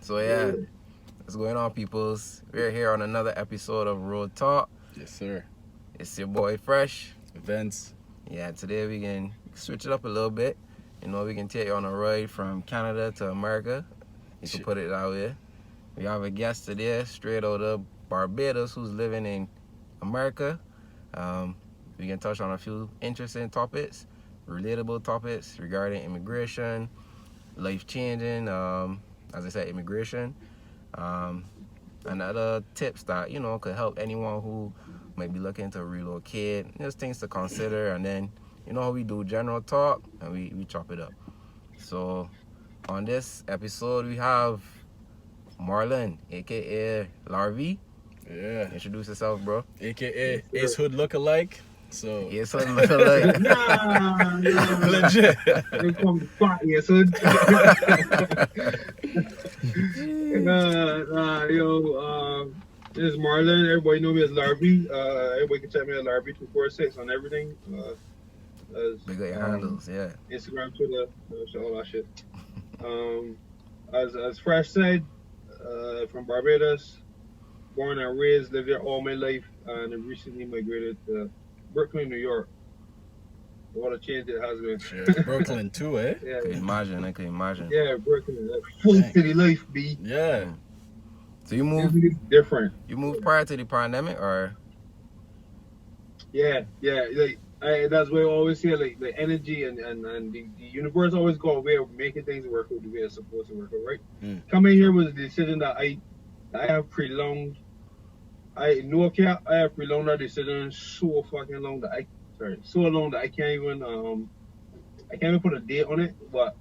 So yeah, what's going on, peoples? We're here on another episode of Road Talk. Yes, sir. It's your boy Fresh. Events. Yeah, today we can switch it up a little bit. You know, we can take you on a ride from Canada to America. You can put it that way. We have a guest today, straight out of Barbados, who's living in America. We can touch on a few interesting topics, relatable topics regarding immigration, life changing, as I said, immigration, and other tips that, you know, could help anyone who might be looking to relocate. Just things to consider, and then, you know how we do general talk, and we chop it up. So, on this episode, we have Marlon, a.k.a. Larvy. Yeah. Introduce yourself, bro. AKA Ace Hood lookalike. So Yes, something like Nah. legit. They call me Spot, yes, hood. This is Marlon. Everybody know me as Larvy. Everybody can check me at Larvy246 on everything. Big up your handles, yeah. Instagram, Twitter, all that shit. As Fresh said, from Barbados, born and raised, lived there all my life, and have recently migrated to Brooklyn, New York. What a change it has been. Shit. Brooklyn too, eh? Yeah, I can imagine. yeah, Brooklyn. Full city life, B. Yeah. So you moved Different. You moved prior to the pandemic, or? Yeah. Like that's why I always say, like the energy and the universe always go a way of making things work out the way it's supposed to work out, right? Coming here was a decision that I have prolonged. I have prolonged that decision so fucking long that I can't even put a date on it. But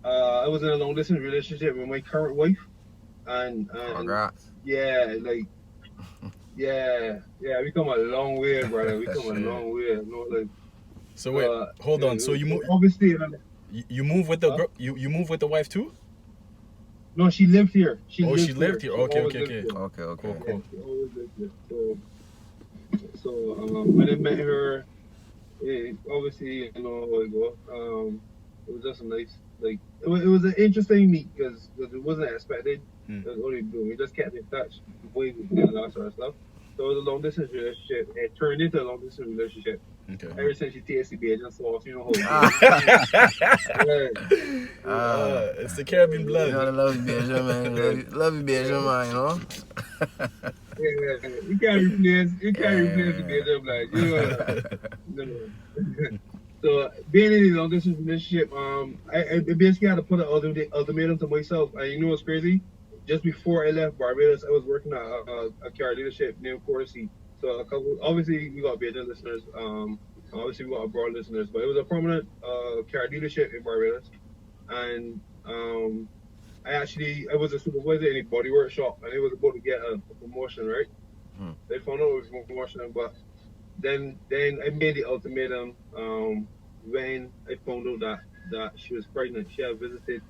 I was in a long distance relationship with my current wife, and Congrats. yeah, like we come a long way, brother. We come a long way. You know, like, So wait, hold on. So you move? Obviously, You move with the you move with the wife too? no, she lived here. She lived here. Okay. Cool. Cool. She always lived here. So when I met her, obviously, you know how it go. It was just a nice, like, it was an interesting meet because it wasn't expected. It was only doing. We just kept in touch, way and all that sort of stuff. So it was a long distance relationship. It turned into a long distance relationship. Okay. Ever since she tasted me, I just saw, you know It's the Caribbean blood. You know, love you, Belgium, man. Love you, Belgium, man, you know? Yeah, you can't replace the Belgium blood. You know. No. So being in a long distance relationship, I basically had to put an ultimatum to myself. And you know what's crazy? Just before I left Barbados, I was working at a car dealership named Courtesy. So obviously we got Belgian listeners, obviously we got abroad listeners, but it was a prominent car dealership in Barbados, and I was a supervisor in a bodywork shop, and I was about to get a promotion, right? They found out it was a promotion, but then I made the ultimatum when I found out that she was pregnant. She had visited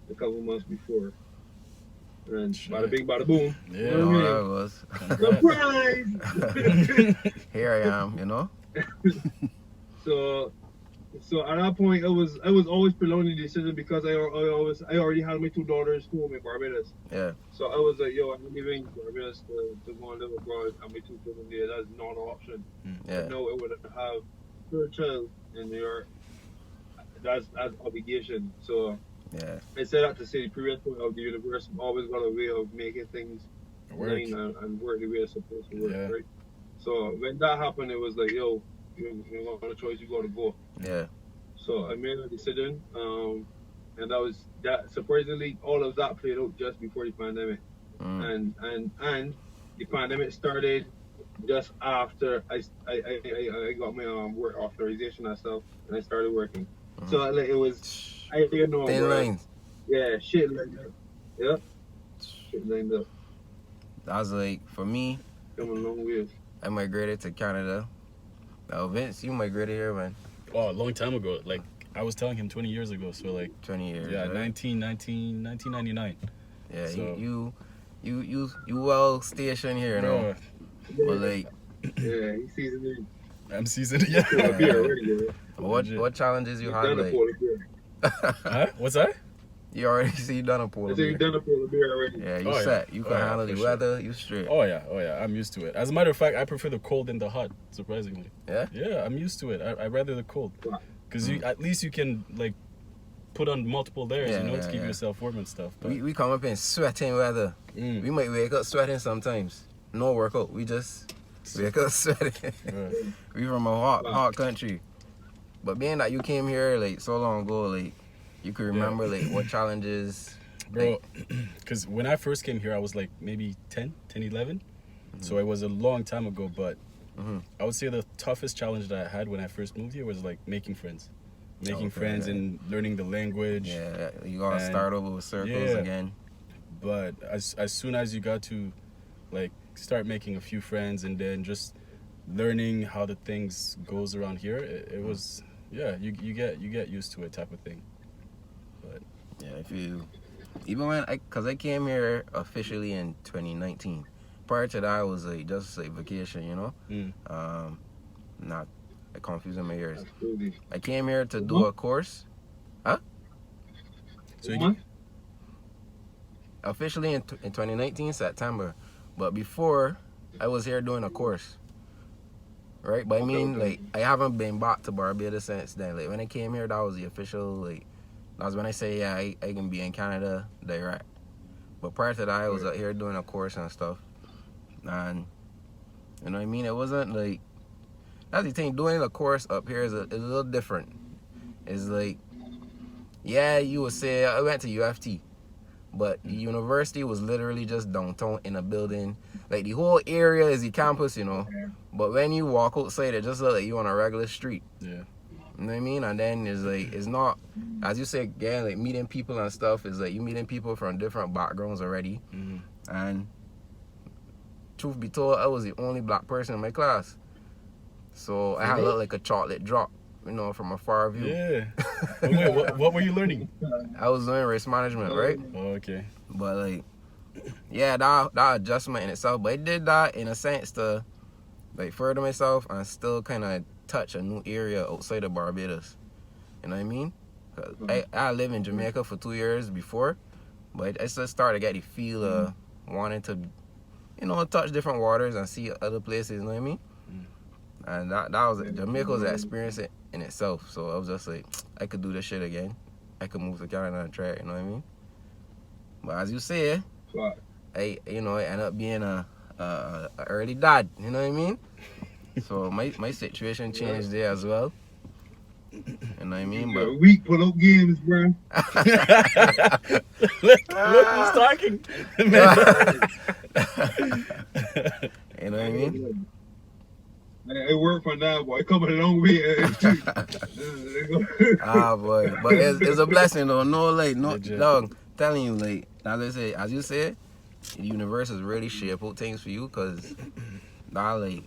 a couple months before. And bada bing, bada boom. Yeah, you know what That was. Surprise! Here I am, you know? So at that point, I was always prolonging the decision because I already had my two daughters home in Barbados. Yeah. So I was like, yo, I'm leaving Barbados to go and live abroad, and my two children there. That's not an option. Yeah. No, I would have third child in New York. That's obligation. So. Yeah. I said that to say the previous point of the universe always got a way of making things line and work the way it's supposed to work, right? So when that happened, it was like, yo, you got a choice, you got to go. Yeah. So I made a decision, and that surprisingly, all of that played out just before the pandemic, and the pandemic started just after I got my work authorization and stuff, and I started working. So like it was. I didn't know. Thin lines. Yeah, shit lined up. Yep. Shit lined up. That was like, for me, Come a long way. I migrated to Canada. Now, Vince, you migrated here when? Oh, a long time ago. Like, I was telling him 20 years ago. So, like, 20 years. Yeah, right? 1999. Yeah, so, you well stationed here, you know? Yeah. But, like, Yeah, he sees it. MCs in yeah. Polar bear already, bro. What challenges you You've had done a like? polar bear. Huh? What's that? You already see you done a I polar said you've bear. done a polar bear already. Yeah, you Oh, yeah. set. You Oh, can yeah, handle for the sure. weather. You straight. Oh yeah. I'm used to it. As a matter of fact, I prefer the cold than the hot. Surprisingly. Yeah? Yeah, I'm used to it. I rather the cold, because at least you can like put on multiple layers, Yeah, to yeah, keep yeah. yourself warm and stuff. But We come up in sweating weather. We might wake up sweating sometimes. No workout. We just wake up sweating. We from a hot country. But being that you came here like so long ago, like you could remember like what challenges. bro, because when I first came here, I was like maybe 10, 11. So it was a long time ago. But I would say the toughest challenge that I had when I first moved here was like making friends. Making friends and learning the language. Yeah, you gotta start over with circles again. But as soon as you got to like start making a few friends and then just learning how the things goes around here, it was you get used to it type of thing. But yeah, if you even when I came here officially in 2019. Prior to that, I was like just like vacation, you know. Not confusing my ears. Absolutely. I came here to do a course. Huh? so Officially in 2019 September, but before I was here doing a course. Right, but I mean, like I haven't been back to Barbados since then. Like when I came here, that was the official. Like that was when I say I can be in Canada direct. But prior to that, I was out here doing a course and stuff, and you know what I mean. It wasn't like that's the thing. Doing a course up here is a little different. It's like you would say I went to UFT. But the university was literally just downtown in a building. Like the whole area is the campus, you know. But when you walk outside, it just looks like you on a regular street. Yeah. You know what I mean? And then it's like it's not, as you say again, like meeting people and stuff is like you meeting people from different backgrounds already. And truth be told, I was the only black person in my class. So I had to look like a chocolate drop, you know, from a far view. Yeah. Wait, what were you learning? I was doing risk management, right? Oh, okay. But like, yeah, that adjustment in itself. But it did that in a sense to like further myself and still kind of touch a new area outside of Barbados. You know what I mean? 'Cause I lived in Jamaica for 2 years before, but I just started to get the feel of wanting to, you know, touch different waters and see other places. You know what I mean? And that was Jamaica was an experience in itself. So I was just like, I could do this shit again. I could move to Canada and try it. You know what I mean? But as you say, I end up being a early dad. You know what I mean? So my situation changed there as well. You know what I mean? But Weak pull-up games, bro. look who's talking. You know what I mean? It worked for now, boy. Coming a long way. Boy, but it's a blessing though. No, like no, dog. Telling you, like as you said, the universe has really shaped out things for you, cause now, like,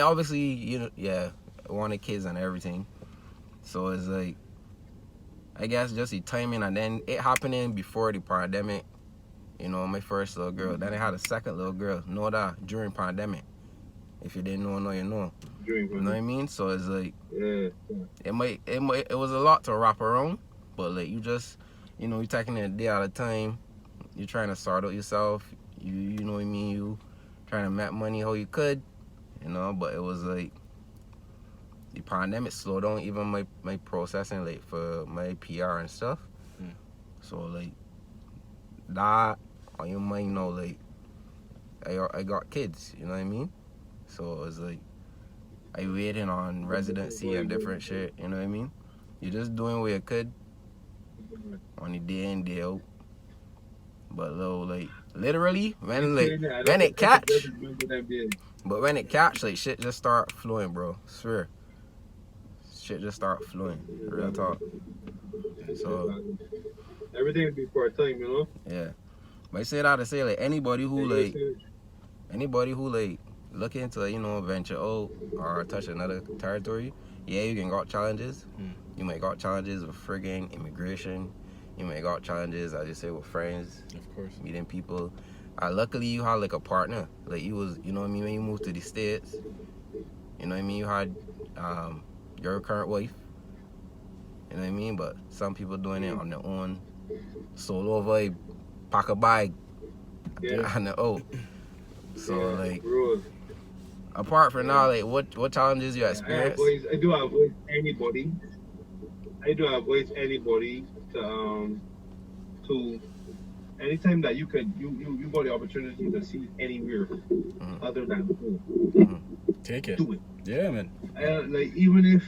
obviously, I wanted kids and everything. So it's like, I guess just the timing, and then it happening before the pandemic. You know, my first little girl. Then I had a second little girl. Know that during pandemic. If you didn't know, you know. You know what I mean? So it's like, it was a lot to wrap around, but like you just, you're taking it a day at a time. You're trying to sort out yourself. You know what I mean? You trying to make money how you could, but it was like, the pandemic slowed down even my processing, like for my PR and stuff. So like, that on your mind, like, I got kids, you know what I mean? So it was like, I waiting on residency and different shit, you know what I mean? You're just doing what you could on the day in, day out. But though, like, literally, when it catch, like, shit just start flowing, bro. Swear. Shit just start flowing. Real talk. So everything will be part time, you know? Yeah. But I say that to say, like, anybody who looking to, venture out or touch another territory, you can got challenges. You might got challenges with friggin' immigration. You might got challenges, as you say, with friends. Of course. Meeting people. Luckily, you had, like, a partner. Like, you was, you know what I mean, when you moved to the States, You know what I mean? You had your current wife. You know what I mean? But some people doing it on their own, solo vibe, pack a bag, and the out. So like, bro. apart from now, like what challenges you experience? I do avoid anybody. I do avoid anybody to anytime that you got the opportunity to see anywhere other than home. Take it. Do it. Yeah, man. Like even if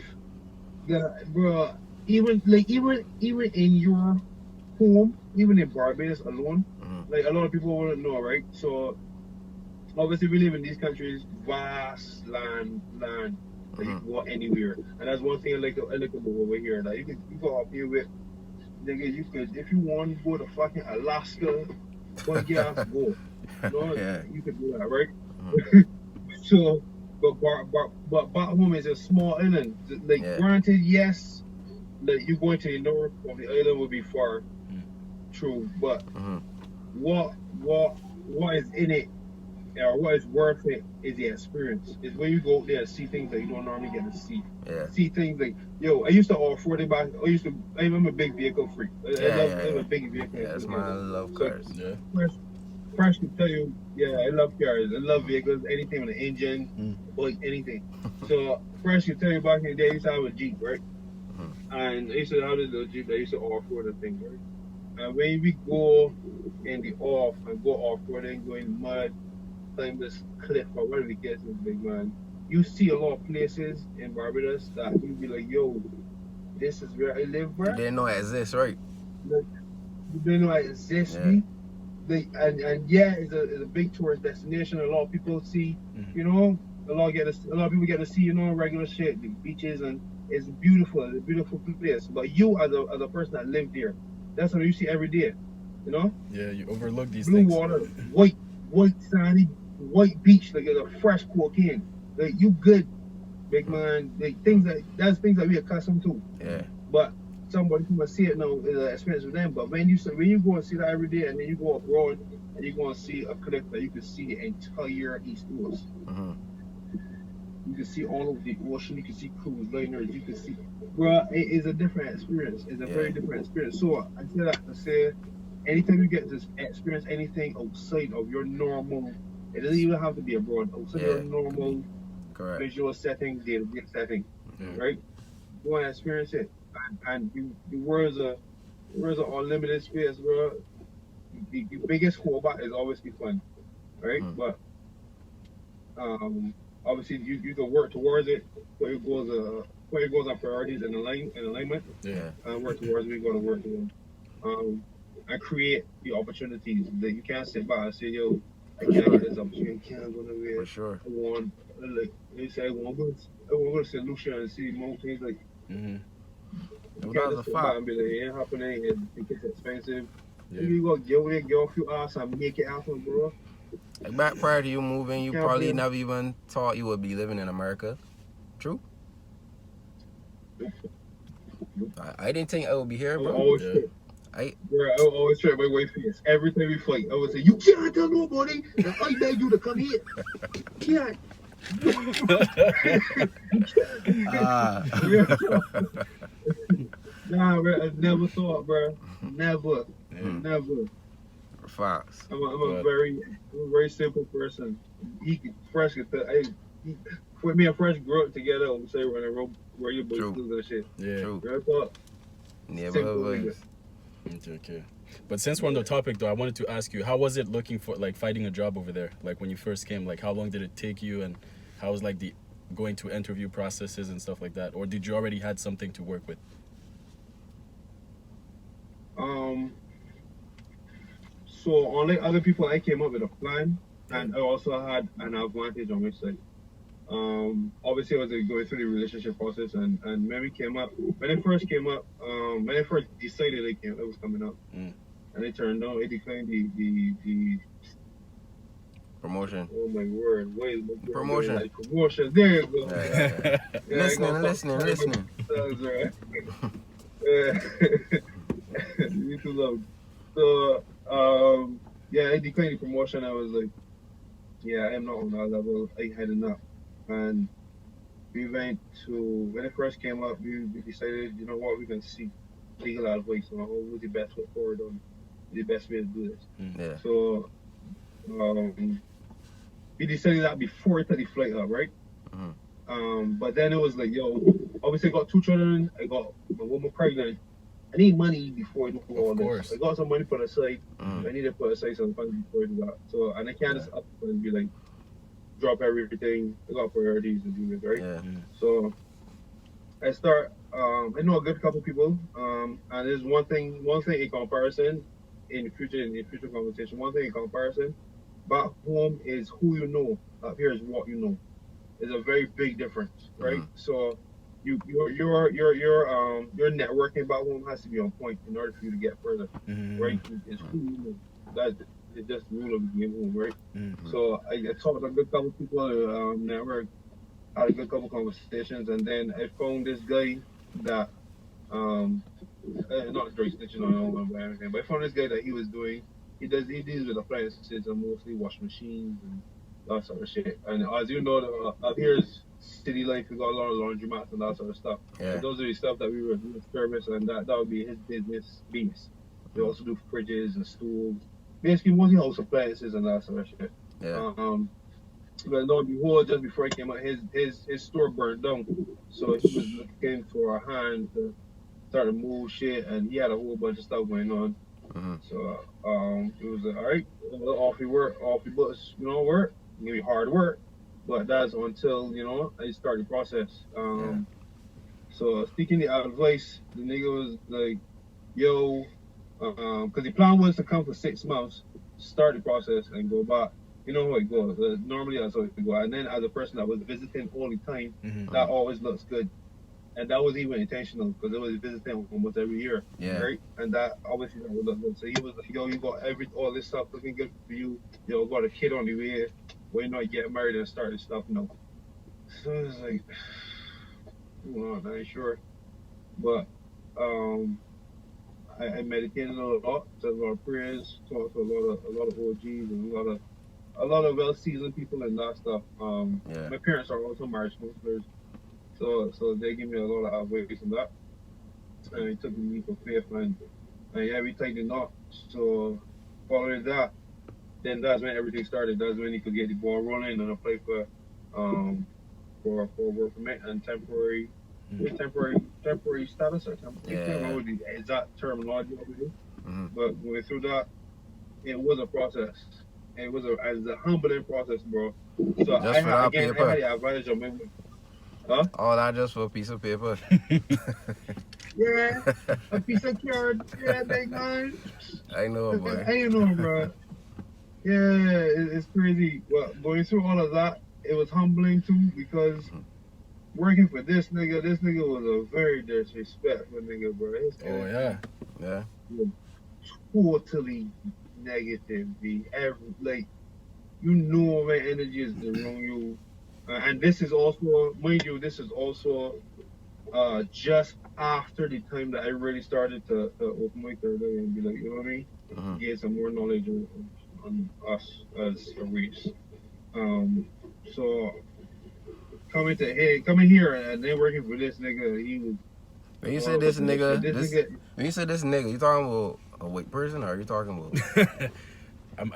bro, even in your home, even in Barbados alone, like a lot of people wouldn't know, right? So obviously we live in these countries, vast land that you can go anywhere, and that's one thing I like about over here. Like you go up here with, nigga, you could, if you want to go to fucking Alaska, but yeah, go. You know, you could do that, right? So, but back home is a small island. Like, granted, yes, like you going to the north of the island would be far, true. But what is in it, or what is worth it, is the experience. It's when you go out there and see things that you don't normally get to see. See things like, yo, I used to off-road it back. I'm a big vehicle freak. I'm a big vehicle. Yeah, that's my love cars. So, Fresh can tell you, I love cars. I love vehicles, anything with an engine, like anything. So Fresh can tell you back in the day, I used to have a Jeep, right? And I used to have this little Jeep that I used to off-road the thing, right? And when we go in the off and go off-roading, go in mud, climb this cliff or whatever the case is, big man, you see a lot of places in Barbados that you be like, yo, this is where I live, bro. You didn't know it exists, right? Like, you didn't know it exists, me. And it's a big tourist destination. A lot of people see, you know, a lot of people get to see, you know, regular shit, the beaches, and it's beautiful. It's a beautiful place. But you, as a person that lived there, that's what you see every day, you know. Yeah, you overlook these blue things. Water, white sandy, white beach, like it's a fresh cocaine. Like you good, big man. Like that's things that we accustomed to. Yeah. But somebody who must see it now is an experience with them. But when you go and see that every day, and then you go abroad and you go and see a cliff that you can see the entire East Coast. You can see all of the ocean. You can see cruise liners. You can see, bro. It is a different experience. It's a very different experience. So I say that to say, anytime you get to experience anything outside of your normal, it doesn't even have to be abroad. Outside your normal visual setting, data setting, right? Go and experience it. And the world's a unlimited space, bro. The biggest fallback is always the fun, right? But obviously you can work towards it. Put your goals on priorities and alignment. And work towards it. We got to work towards. And create the opportunities that you can't sit by and say, yo, I can't get this opportunity. I can't go nowhere. For sure. I want, like they say, I want to go to St. Lucia and see mountains like. You can't just sit back and be like, it ain't happening, it's expensive. You go get off your ass and make it happen, bro. Like back prior to you moving, you probably never even thought you would be living in America. True? I didn't think I would be here, bro. I always try my wife face. Every time we fight, I would say, you can't tell nobody that I beg you to come here. You can't. Nah, bro, I never thought, bro. Never. Facts. I'm a very simple person. Fresh me and Fresh grew up together. I would say when I wrote your books and shit. True. I thought. Okay. But since we're on the topic, though, I wanted to ask you, how was it looking for, like, finding a job over there? Like, when you first came, like, how long did it take you, and how was, like, the going to interview processes and stuff like that? Or did you already had something to work with? So, unlike other people, I came up with a plan, and I also had an advantage on my side. Obviously, I was going through the relationship process, and when I first decided I was coming up, and it turned out, it declined the promotion. Oh my word! Wait, promotion. Like promotion. There you go. Listening. That's right. You too loud. So, I declined the promotion. I was like, I am not on that level. I had enough. And we went to when it first came up. We decided, you know what, we can seek legal advice on who's the best foot forward on the best way to do this. Yeah. So we decided that before it took the flight up, right? But then it was like, yo, obviously I got 2 children. I got my woman pregnant. I need money before I do all this. I got some money put aside. I need to put aside some funds before I do that. So, and I can't just up and be like, drop everything. I got priorities to do this, right? Yeah. So I start. I know a good couple people. And there's one thing in comparison in future conversation. One thing in comparison. Back home is who you know. Up here is what you know. It's a very big difference, right? So your networking back home has to be on point in order for you to get further, right? It's who you know. That's it's just the rule of the game home, right? So I talked to a good couple people network, had a good couple conversations, and then I found this guy that not Drake stitching on all or anything, but I found this guy that he deals with appliances and mostly washing machines and that sort of shit. And as you know, up here's city life, we got a lot of laundromats and that sort of stuff. Yeah. And those are the stuff that we would service, and that would be his business base. They also do fridges and stools, basically mostly house appliances and that sort of shit. Yeah. But lo and behold, just before he came out, his store burned down. So he was looking for a hand to start to move shit, and he had a whole bunch of stuff going on. So it was like, all right, off he books, work. Maybe hard work, but that's until I start the process. So speaking the advice, the nigga was like, yo, because the plan was to come for 6 months, start the process, and go back. You know how it goes. Normally that's how it goes. And then as a person that was visiting all the time, that always looks good. And that was even intentional because it was visiting almost every year, right? And that obviously that would look good. So he was like, yo, you got all this stuff looking good for you. Got a kid on the way. Why not get married and start this stuff now? So it was like, I'm not sure. But I meditated a lot, said a lot of prayers, talked to a lot of OGs and a lot of well-seasoned people and that stuff. My parents are also marriage counselors. So they give me a lot of advice on that. And it took me for faith, and we tightened the knot. So following that, then that's when everything started. That's when you could get the ball rolling and apply for work permit and temporary status or temporary. I can't remember the exact terminology of it. But going through that, it was a process. It was a humbling process, bro. So I had the advantage of maybe. Huh? All that just for a piece of paper. Yeah, a piece of card. Yeah, big man. I know, boy. I know, bro. Yeah, it's crazy. Well, going through all of that, it was humbling too because working for this nigga was a very disrespectful nigga, bro. Yeah. Totally negative. My energy is around you. And this is also, mind you, just after the time that I really started to open my third eye and be like, you know what I mean? Get some more knowledge on us as a race. So coming here and then working for this nigga, he was. When you said this nigga, you talking about a white person or are you talking about?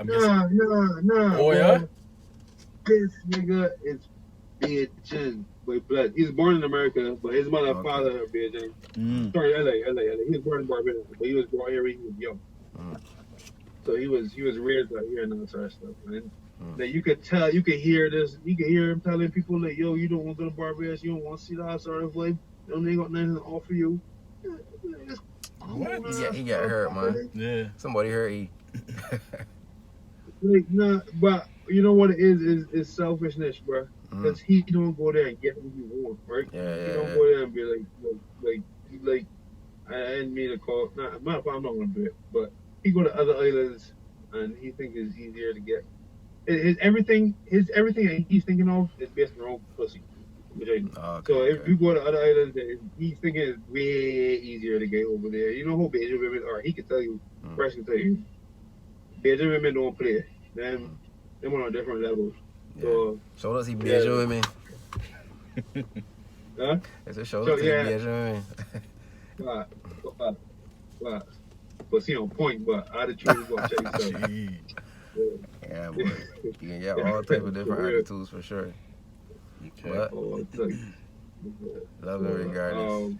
Nah. Oh yeah. This nigga is Bajan by blood. He's born in America, but his mother and father are Bajan. Sorry, LA. He was born in Barbados, but he was brought here when he was young. So he was raised out here and all that sort of stuff, man. That you could hear him telling people like, yo, you don't want to go to Barbados, you don't want to see that sort of life. They got nothing to offer you. What? He got hurt, man. Yeah. Somebody hurt he. But you know what it is selfishness, bro. Because he don't go there and get what he wants, right? He don't go there and be like, I didn't mean to call. I'm not gonna do it, but he go to other islands and he think it's easier to get. His everything that he's thinking of is based on pussy. So if you go to other islands, he's thinking it's way easier to get over there. You know who Bajan women are? He can tell you. Fresh can tell you. Bajan women don't play. Them on a different level. So does he Bajan women? Huh? It's a show So, to yeah. the Beijing. Right. But see on point, but attitude is gonna check yourself. Gee. Yeah, boy. You can get all type of different For real. attitudes for sure. Okay. But Oh, it's like, love it regardless.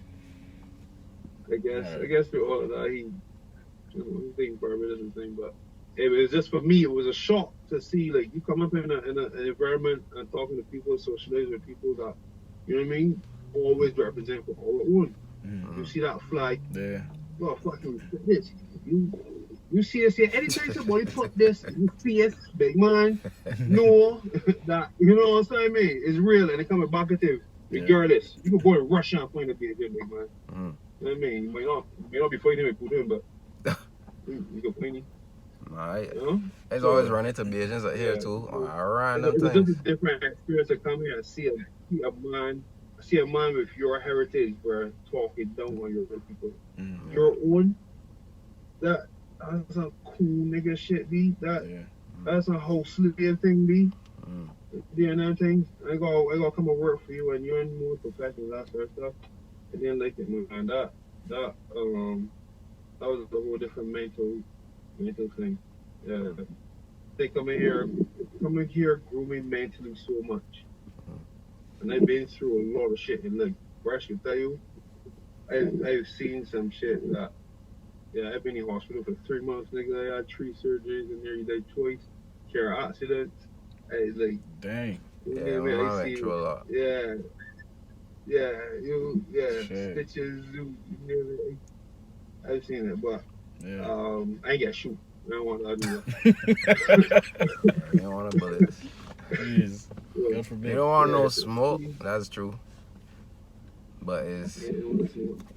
I guess through all of that, he think Barbados and thing, but it was just for me. It was a shock to see like you come up in an environment and talking to people, socializing with people that you know what I mean. Always represent for all at one. Mm-hmm. You see that flag? Yeah. Oh, fucking this. You see this here? Anytime somebody put this, you see it, big man. No, that you know what I'm saying? Man, it's real and it coming back at you. Regardless, you can go to Russia and find a big man. You know what I mean? You may not be fighting with Putin, but you can find him. Alright. You know? It's always running to Beijing's up here too. Around them It's just things. a different experience to come here and see a man with your heritage, where talking down on your own people. Mm-hmm. Your own. That's a cool nigga shit, B. That's a whole slave thing, B. You know thing. I gotta come and work for you and you're more professional, that sort of stuff. I didn't like it, man. That was a whole different mental thing. Yeah. They come in here grew me mentally so much. And I've been through a lot of shit, and like Brash can tell you, I've seen some shit that I've been in hospital for 3 months, nigga. I had 3 surgeries and nearly died twice. Car accidents. I like dang. Yeah, I went through a lot. Stitches. I've seen it, but I ain't got shoot. I don't want to do that. You don't want to bullets. Jeez. God forbid. You don't want no smoke. That's true. But it's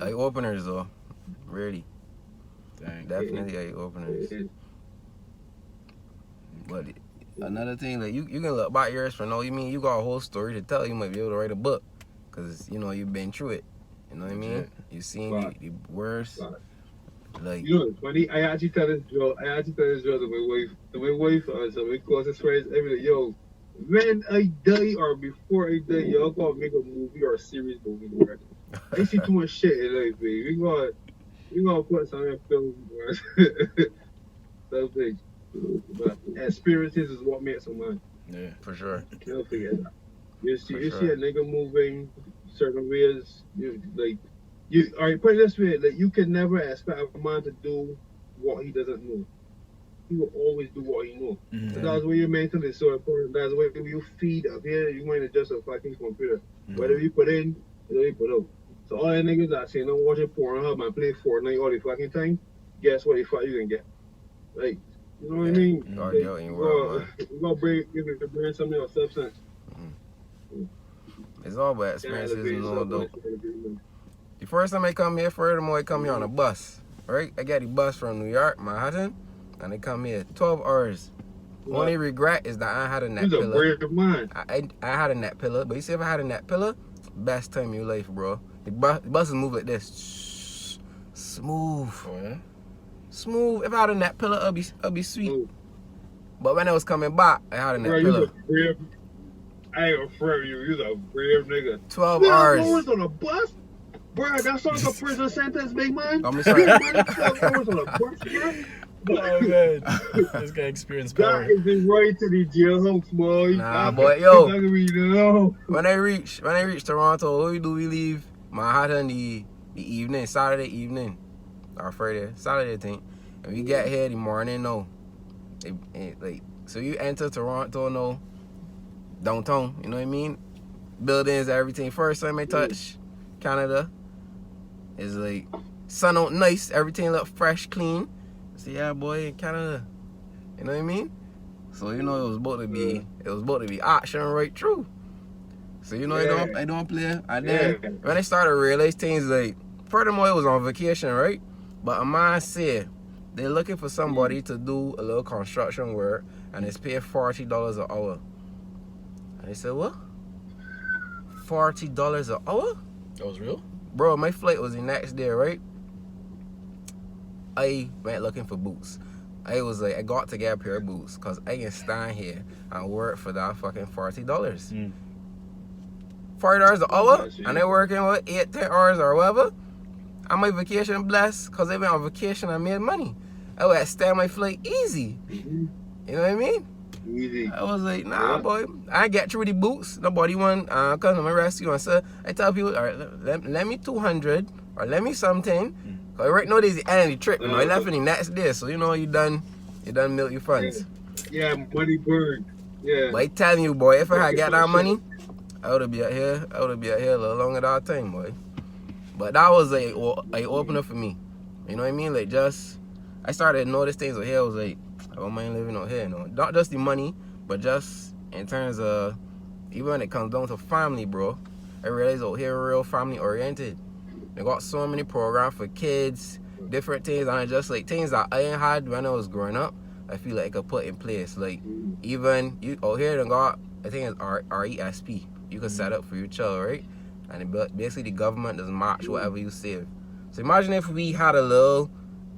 eye openers though. Really. Dang. Definitely eye openers. But another thing, like you can look back yours for no, you mean you got a whole story to tell. You might be able to write a book, cause you know you've been through it. You know what I mean? You seen the worst. Like you know, it's funny. I actually tell this girl to my wife. To my wife, so my closest friends, every day, yo, when I die or before I die, y'all gotta make a movie or a series movie. Bro. I see too much shit in life, baby. We gonna put some in film, bro. Something. But experiences is what makes a man. Yeah, for sure. Don't forget that. You see a nigga moving certain ways. Alright, put it this way, like you can never expect a man to do what he doesn't know. He will always do what he knows. Mm-hmm. So that's why your mental is so important. That's why you feed up here, you might adjust a fucking computer. Mm-hmm. Whatever you put in, whatever you put out. So all the niggas that say no watching Pornhub and play Fortnite all the fucking time, guess what the fuck you can get? Like, you know what I mean? You gotta bring something of substance. It's all about experiences, you know, though. The first time I come here, furthermore, I come here on a bus, right? I got the bus from New York, Manhattan, and I come here 12 hours. What? Only regret is that I had a net pillow. You're a brave man. I had a net pillow, but you see if I had a net pillow, best time of your life, bro. The buses move like this. Smooth. Oh, yeah? Smooth. If I had a net pillow, it'll be sweet. Ooh. But when I was coming back, I had a net pillow. I ain't afraid of you. You're a brave nigga. 12 hours. 12 hours on a bus? Bro, that's like a prison sentence, big man. I'm sorry. 12 hours on a bus, bro? Oh, man. This guy experienced power. That is right to the jailhouse, boy. Nah, boy, yo. When I reach Toronto, what we do? We leave Manhattan the evening, Saturday evening. Or Friday, Saturday, I think. And we get here the morning, no. So you enter Toronto, no. Downtown, you know what I mean? Buildings, everything. First time I touch Canada, is like sun out nice, everything look fresh, clean. So yeah, boy, in Canada, you know what I mean? So you know it was about to be action right through. So you know I don't play. And then when I started to realize things like, furthermore, it was on vacation, right? But a man said they're looking for somebody to do a little construction work, and it's paid $40 an hour. And I said, what? $40 an hour? That was real? Bro, my flight was the next day, right? I went looking for boots. I was like, I got to get a pair of boots because I can stand here and work for that fucking $40. $40 an hour, That's and they working with 8-10 hours or whatever. I'm my vacation blessed because they went on vacation and made money. I would stay on my flight easy. Mm-hmm. You know what I mean? Easy. I was like, nah, boy. I get through the boots. Nobody want come to my rescue. And so I tell people, all right, let me 200 or let me something. Cause right now there's the end of the trip. You know, I left in the next day, so you know you done milk your funds. Yeah, money burn. Yeah. But I telling you, boy, if I had got that money, I would be out here. I would be out here a little longer that time, boy. But that was a opener for me. You know what I mean? Like I started to notice things out here. I was like, I don't mind living out here, you know. Not just the money, but just in terms of, even when it comes down to family, bro. I realized out here real family oriented. They got so many programs for kids, different things, and just like things that I ain't had when I was growing up, I feel like I could put in place. Like even you out here they got, I think it's RESP. You can set up for your child, right? And basically the government does match whatever you save. So imagine if we had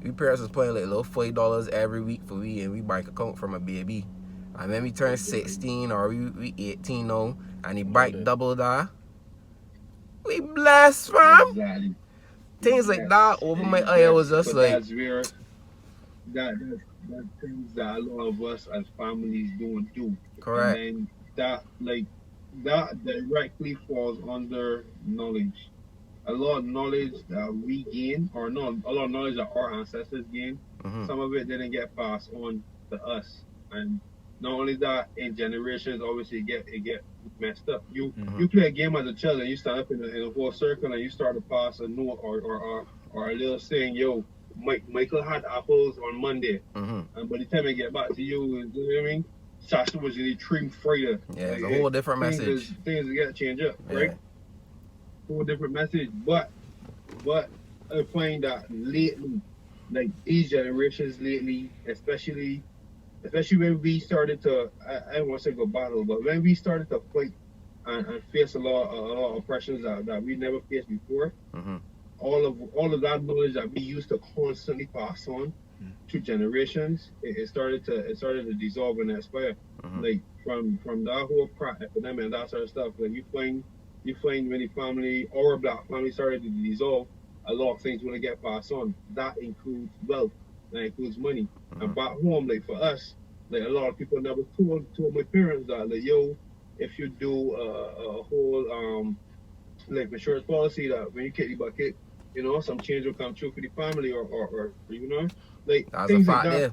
we parents was putting like a little $40 every week for we bank account from a baby. And when we turn 16 or we 18 now, and the bank double that, we blessed, fam. Exactly. Things like that over my eye was just like. That's where that's things that a lot of us as families don't do. Correct. And that directly falls under knowledge. A lot of knowledge that we gain, or no, a lot of knowledge that our ancestors gained, some of it didn't get passed on to us. And not only that, in generations, obviously it get messed up. You play a game as a child and you stand up in a whole circle and you start to pass a note or a little saying, yo, Michael had apples on Monday. And by the time I get back to you, you know what I mean? Sasha was in the trim Friday. Yeah, it's a whole different message. Things get changed up, right? Whole different message. But I find that lately, like these generations lately, especially when we started to, I don't want to say go battle, but when we started to fight and face a lot of oppressions that we never faced before, all of that knowledge that we used to constantly pass on to generations, it started to dissolve and expire. Like from that whole epidemic and that sort of stuff. Like you find when the family or black family started to dissolve, a lot of things will get passed on. That includes wealth, that includes money. And back home, like for us, like a lot of people never told my parents that, like, yo, if you do a whole like insurance policy that when you kick the bucket, you know, some change will come true for the family or you know, like that's things a like fact, that. yeah.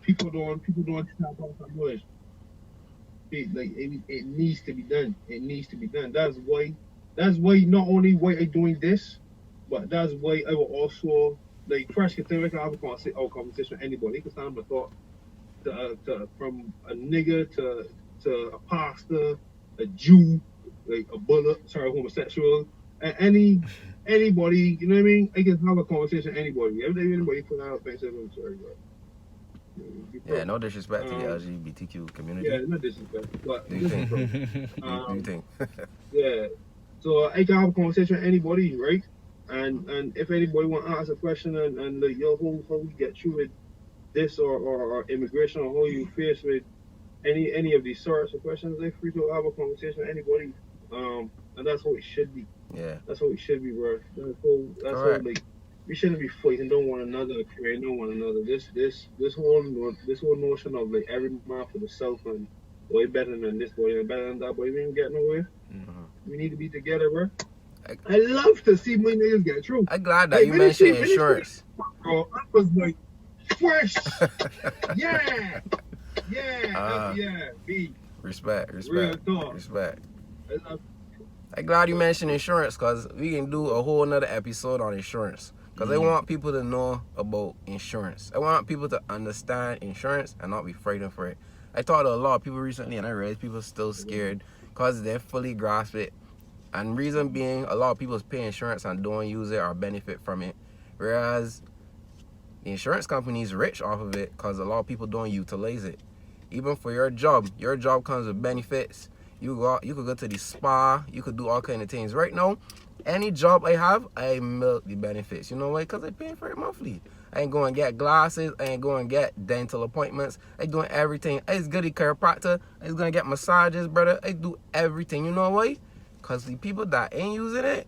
People don't tap out that knowledge. It needs to be done. It needs to be done. That's why not only why I'm doing this, but that's why I will also, like, fresh can have a conversation with anybody. He can stand up and talk to from a nigga to a pastor, a Jew, like a bullet, homosexual, and anybody, you know what I mean? I can have a conversation with anybody. Anybody put out a face, I'm sorry, bro. Yeah, no disrespect to the LGBTQ community. Yeah, no disrespect, but Do you think? Do you think? Yeah. So I can have a conversation with anybody, right? And if anybody want to ask a question and like, yo, how we get through with this or immigration, or how you face with any of these sorts of questions, they're free to have a conversation with anybody. And that's how it should be. Yeah. That's how it should be, bro. That's how, like, we shouldn't be fighting one another, creating one another. This whole notion of like every man for the self and boy better than this boy and better than that boy, we ain't get nowhere. We need to be together, bro. I love to see my niggas get through. I'm glad that you mentioned insurance. Bro, I was like, fresh. Yeah. B. Respect. Real talk. Respect. I'm glad you mentioned insurance, because we can do a whole nother episode on insurance. Because I want people to know about insurance. I want people to understand insurance and not be frightened for it. I talked to a lot of people recently and I realized people are still scared because they fully grasp it. And reason being, a lot of people pay insurance and don't use it or benefit from it. Whereas the insurance company is rich off of it because a lot of people don't utilize it. Even for your job comes with benefits. You could go to the spa, you could do all kind of things. Right now, any job I have, I milk the benefits. You know why? Because I pay for it monthly. I ain't going to get glasses. I ain't going to get dental appointments. I doing everything. I just go to chiropractor. I just going to get massages, brother. I do everything. You know why? Cause the people that ain't using it,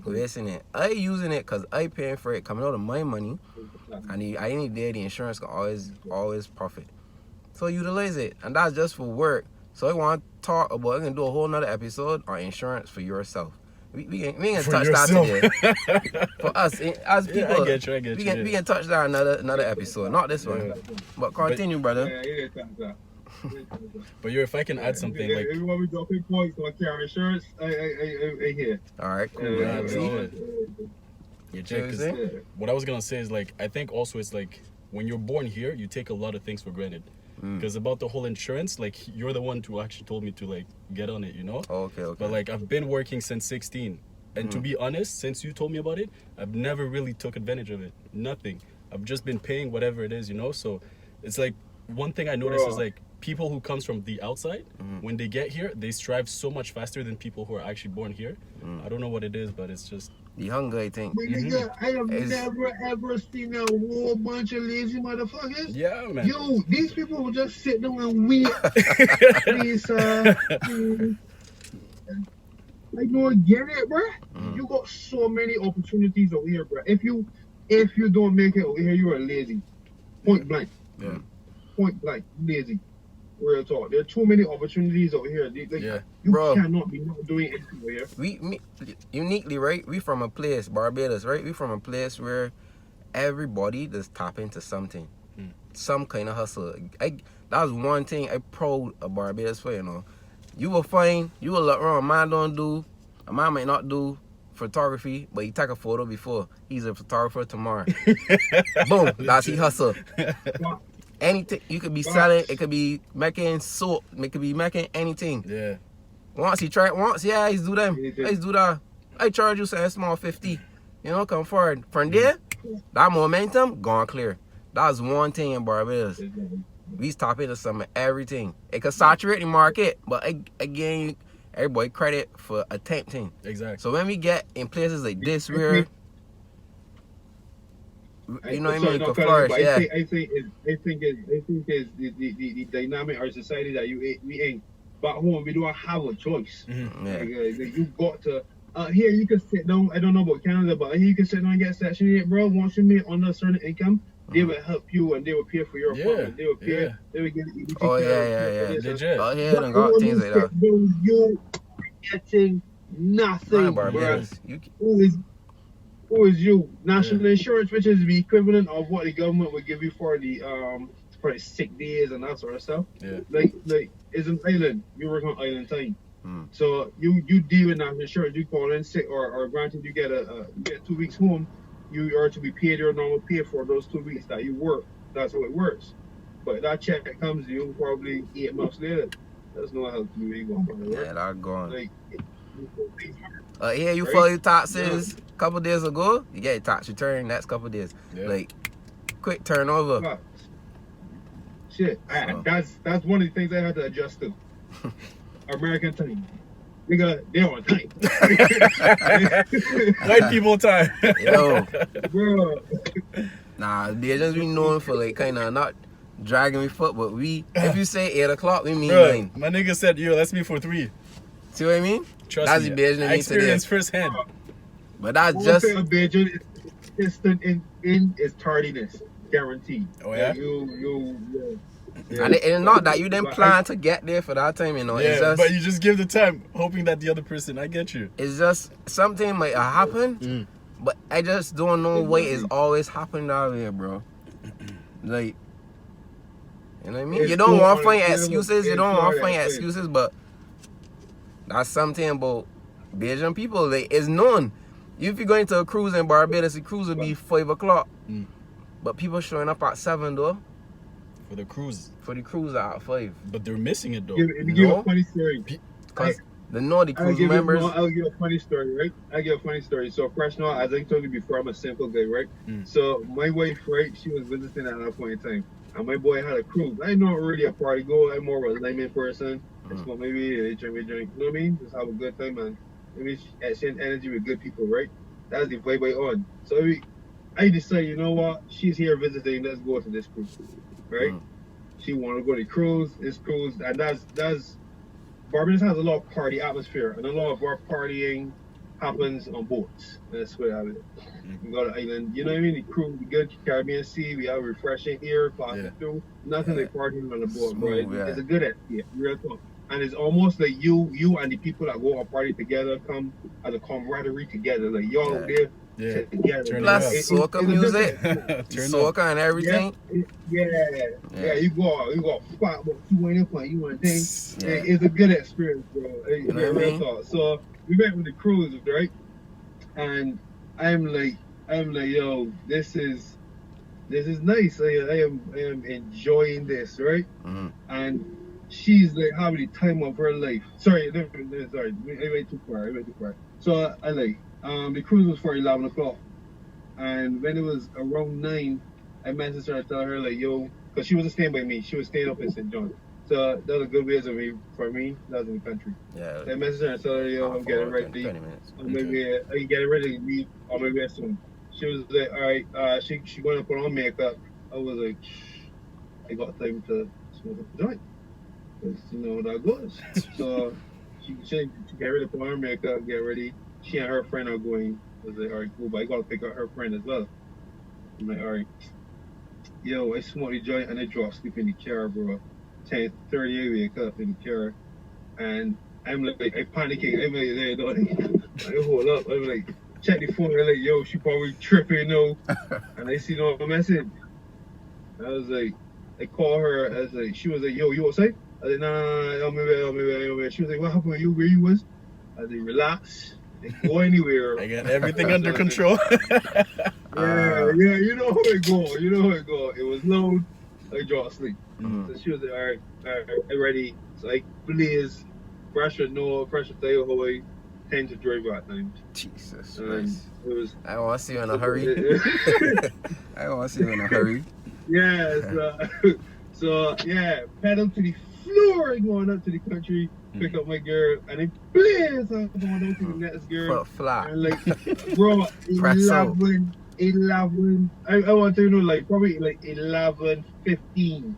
listen, I using it cause I paying for it, coming out of my money. And I any day the insurance can always profit. So utilize it, and that's just for work. So I want to talk about. I can do a whole nother episode on insurance for yourself. We can touch yourself. that today. For us as people, Yeah, I get you. We can touch that another episode, not this one. But continue, brother. But if I can add something, like everyone we dropping points on car insurance, I hear. All right, cool. Yeah, See? Yeah, check, 'cause what I was gonna say is like I think also it's like when you're born here, you take a lot of things for granted. Because about the whole insurance, like you're the one who actually told me to like get on it, you know? Okay. But like I've been working since 16, and to be honest, since you told me about it, I've never really took advantage of it. Nothing. I've just been paying whatever it is, you know? So it's like one thing I noticed is like people who comes from the outside, when they get here, they strive so much faster than people who are actually born here. I don't know what it is, but it's just the hunger, I think. But nigga, I have never ever seen a whole bunch of lazy motherfuckers. Yeah, man. Yo, these people will just sit down and wait. Please, I don't get it, bro. You got so many opportunities over here, bro. If you don't make it over here, you are lazy. Point blank. Yeah. Point blank, lazy. Real talk. There are too many opportunities over here. You Bro. cannot be not doing anything over here. We uniquely, right? We from a place, Barbados, right? We from a place where everybody just tap into something, some kind of hustle. That's one thing I proud of Barbados for. You know, you will find, you will look around. A man might not do photography, but he take a photo before. He's a photographer tomorrow. Boom, that's he hustle. Anything you could be selling, it could be making soap, it could be making anything. yeah. Once he try it once, yeah, he's do them. He's do that. I charge you say small 50. You know, come forward. From there, that momentum gone clear. That's one thing in Barbados. We tap into some of everything. It could saturate the market, but again, everybody credit for attempting. Exactly. So when we get in places like this where you know what I mean, you can flourish, yeah. I think it's the dynamic of society that we ain't. Back home, we don't have a choice. Yeah. Like, you got to. Here you can sit down. I don't know about Canada, but here you can sit down and get Section 8, bro. Once you make under a certain income, they will help you and they will pay for your apartment. They will pay. They will get. Oh yeah. Legit. Oh yeah, done got things like that. You getting nothing, bro. Who is you? National insurance, which is the equivalent of what the government would give you for the sick days and that sort of stuff. Yeah. Like it's an island. You work on island time. So you deal with national insurance. You call in sick or granted you get you get 2 weeks home, you are to be paid your normal pay for those 2 weeks that you work. That's how it works. But that check comes to you probably 8 months later. There's no help to you going on work. Yeah, that gone. Like here you file your taxes a couple days ago, you get your tax return next couple days. Yeah. Like quick turnover. Shit, that's one of the things I had to adjust to. American time. Nigga, they on time. White people time. Yo. Bro. Nah, they just be known for like kind of not dragging me foot, but if you say 8 o'clock, we mean 9. My nigga said, yo, let's meet for 3. See what I mean? Trust that's me, the Belgian I experienced firsthand. But that's just a Belgian instant in is tardiness, guaranteed. Oh yeah. Yeah. And it's not that you didn't plan to get there for that time, you know. Yeah, it's just, but you just give the time, hoping that the other person. I get you. It's just something might happen, but I just don't know why it's always happening that way, bro. Like, you know what I mean? You don't want to find excuses. You don't want to find excuses, but that's something about Belgian people. Like, it's known. If you're going to a cruise in Barbados, the cruise will be 5 o'clock. But people showing up at 7 though. For the cruise. For the cruise at 5. But they're missing it though. Give a funny story. Because the cruise members. I'll give a funny story, right? I'll give a funny story. So, first, as I told you before, I'm a simple guy, right? So, my wife, right, she was visiting at that point in time. And my boy had a cruise. I'm not really a party goer. I'm more of a layman person. So maybe they drink, you know what I mean? Just have a good time and maybe exchange energy with good people, right? That's the vibe on. So I decided, you know what? She's here visiting. Let's go to this cruise, right? She want to go to the cruise, and Barbados has a lot of party atmosphere, and a lot of our partying happens on boats. That's what I mean. We go to island, you know what I mean? The crew, the good Caribbean Sea, we have refreshing air, passing through. Nothing like partying on the boat, bro. Smooth, yeah. It's a good atmosphere, real talk. And it's almost like you and the people that go on party together come as a camaraderie together. Like y'all out there together. Plus soca music, soca and everything. Yeah. You go spot about 2 in point. You want to think? Yeah. It's a good experience, bro. You know what I mean? So we went with the cruise, right? And I'm like, yo, this is nice. I am enjoying this, right? Mm-hmm. And she's like having the time of her life. Sorry, I went too far. So I like, the cruise was for 11 o'clock, and when it was around 9, I messaged her and tell her like, yo, because she wasn't staying by me. She was staying up in St. John. So that was a good ways of me for me. That was in the country. Yeah. So I messaged her and tell her, yo, I'm getting ready. 20 minutes. I'm getting ready to leave on my way soon. She was like, all right, she going to put on makeup. I was like, I got time to smoke a joint. Because you know how that goes. So she get ready to put on her makeup, get ready. She and her friend are going. I was like, all right, cool, but I got to pick up her friend as well. I'm like, all right. Yo, I smoked the joint and I dropped asleep in the car, bro. 10:30, I wake up in the car. And I'm like, I panicking. I'm like, I hold up. I'm like, check the phone. I'm like, yo, she probably tripping, And I see no message. I was like, I call her. I was like, she was like, yo, you outside? I was like, nah, I'm maybe. She was like, what happened with you? Where you was? I was like, relax. Don't go anywhere. I got everything under control. Yeah, you know how it go. It was loud. I dropped asleep. Mm-hmm. So she was like, all right, I'm ready. So I blaze, pressure tail Hawaii, 10 to drive at times. Jesus Christ. It was. I don't want to see you in a hurry. I don't want to see you in a hurry. Yeah, so yeah, pedal to the floor, going up to the country, pick up my girl, and then blaze, I'm going out to the next girl. Fly. And like, bro, 11, I want to know, like, probably like 11:15,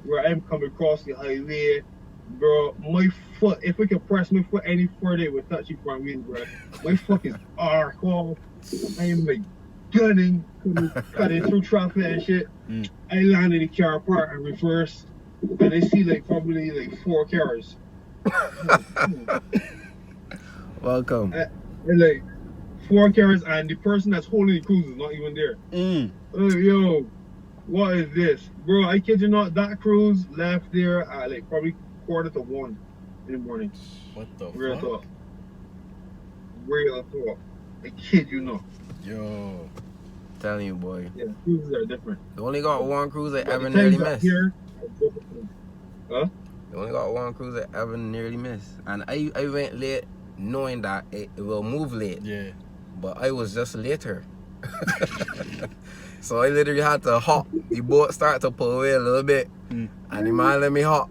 where I'm coming across the highway, bro. My foot, if we could press my foot any further, it would touch you front wheel, bro. My foot is arc off. I am like gunning, cutting through traffic and shit. I land in the car park and reverse, and I see like probably like 4 cars. Welcome. And like 4 cars, and the person that's holding the cruise is not even there. Yo, what is this, bro? I kid you not. That cruise left there at like probably 1:45 in the morning. What the Real fuck? talk. Real talk. I kid you not. Yo. Telling you, boy. Yeah, cruises are different. They only got one cruise I ever The nearly times out missed. here are different. Huh? They only got one cruise I ever nearly missed. And I went late knowing that it will move late. Yeah. But I was just later. So I literally had to hop. The boat started to pull away a little bit. And the man let me hop.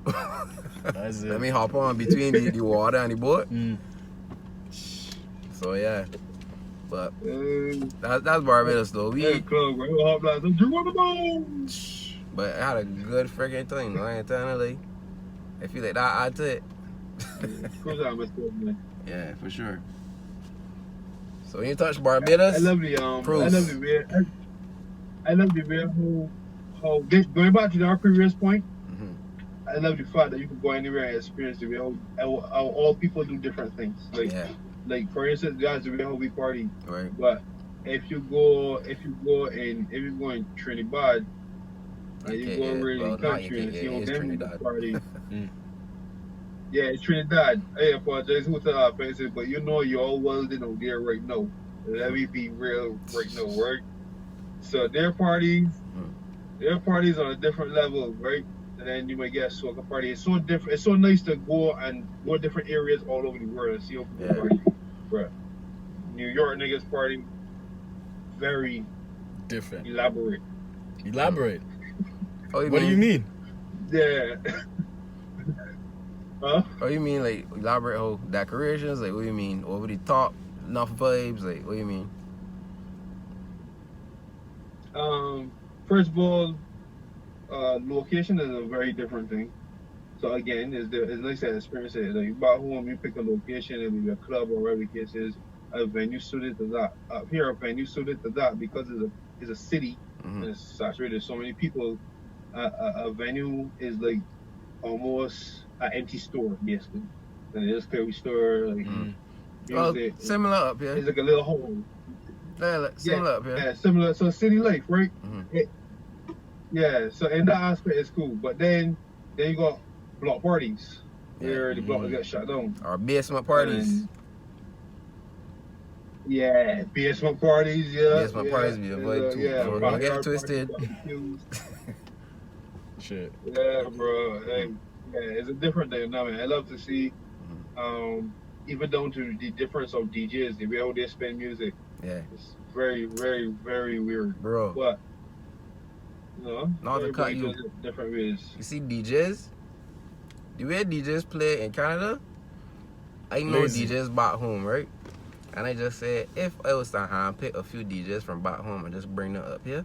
That's it. Let me hop on between the water and the boat. So yeah. But that's Barbados though. But I had a good freaking time. I ain't telling you, like, I feel like that add to it. Yeah, for sure. So when you touch Barbados, I love the way how going back to our previous point. I love the fact that you can go anywhere and experience the way how all people do different things. Like for instance, that's the way how we party. Right. But if you go in Trinidad and you go around the country and see how them party. Yeah, it's Trinidad. I apologize who to our faces, but you know you're all welding out there right now. Let me be real right now, right? So their parties on a different level, right? And then you might get a soca party. It's so different. It's so nice to go different areas all over the world and see how people party. Bro, New York niggas party, very different. Elaborate. What do you mean? Yeah. Huh? Oh, you mean like elaborate whole decorations? Like, what do you mean? Over the top, enough vibes? Like, what do you mean? First of all, location is a very different thing. So again, it's like I said, experience it. Like back home, you pick a location, it be a club or whatever the case is, a venue suited to that. Up here, a venue suited to that because it's a city and it's saturated. So many people. A venue is like almost an empty store, basically. And it is clearly store, like Well, music. similar up here. It's like a little hole. Similar up here. Yeah, similar. So city life, right? Mm-hmm. Yeah. So in that aspect, it's cool. But then you got block parties where the block get shut down. Or basement parties. And, yeah, basement parties. Yeah, basement parties be avoided too. Yeah, So don't get it twisted. Shit. Yeah, bro. Hey, yeah, it's a different dynamic. I love to see, even down to the difference of DJs, the way how they spin music. Yeah. It's very, very, very weird. Bro. But, you know, not to cut you. Different ways. You see DJs? The way DJs play in Canada, I know Lazy. DJs back home, right? And I just said, if I was to handpick a few DJs from back home and just bring them up here,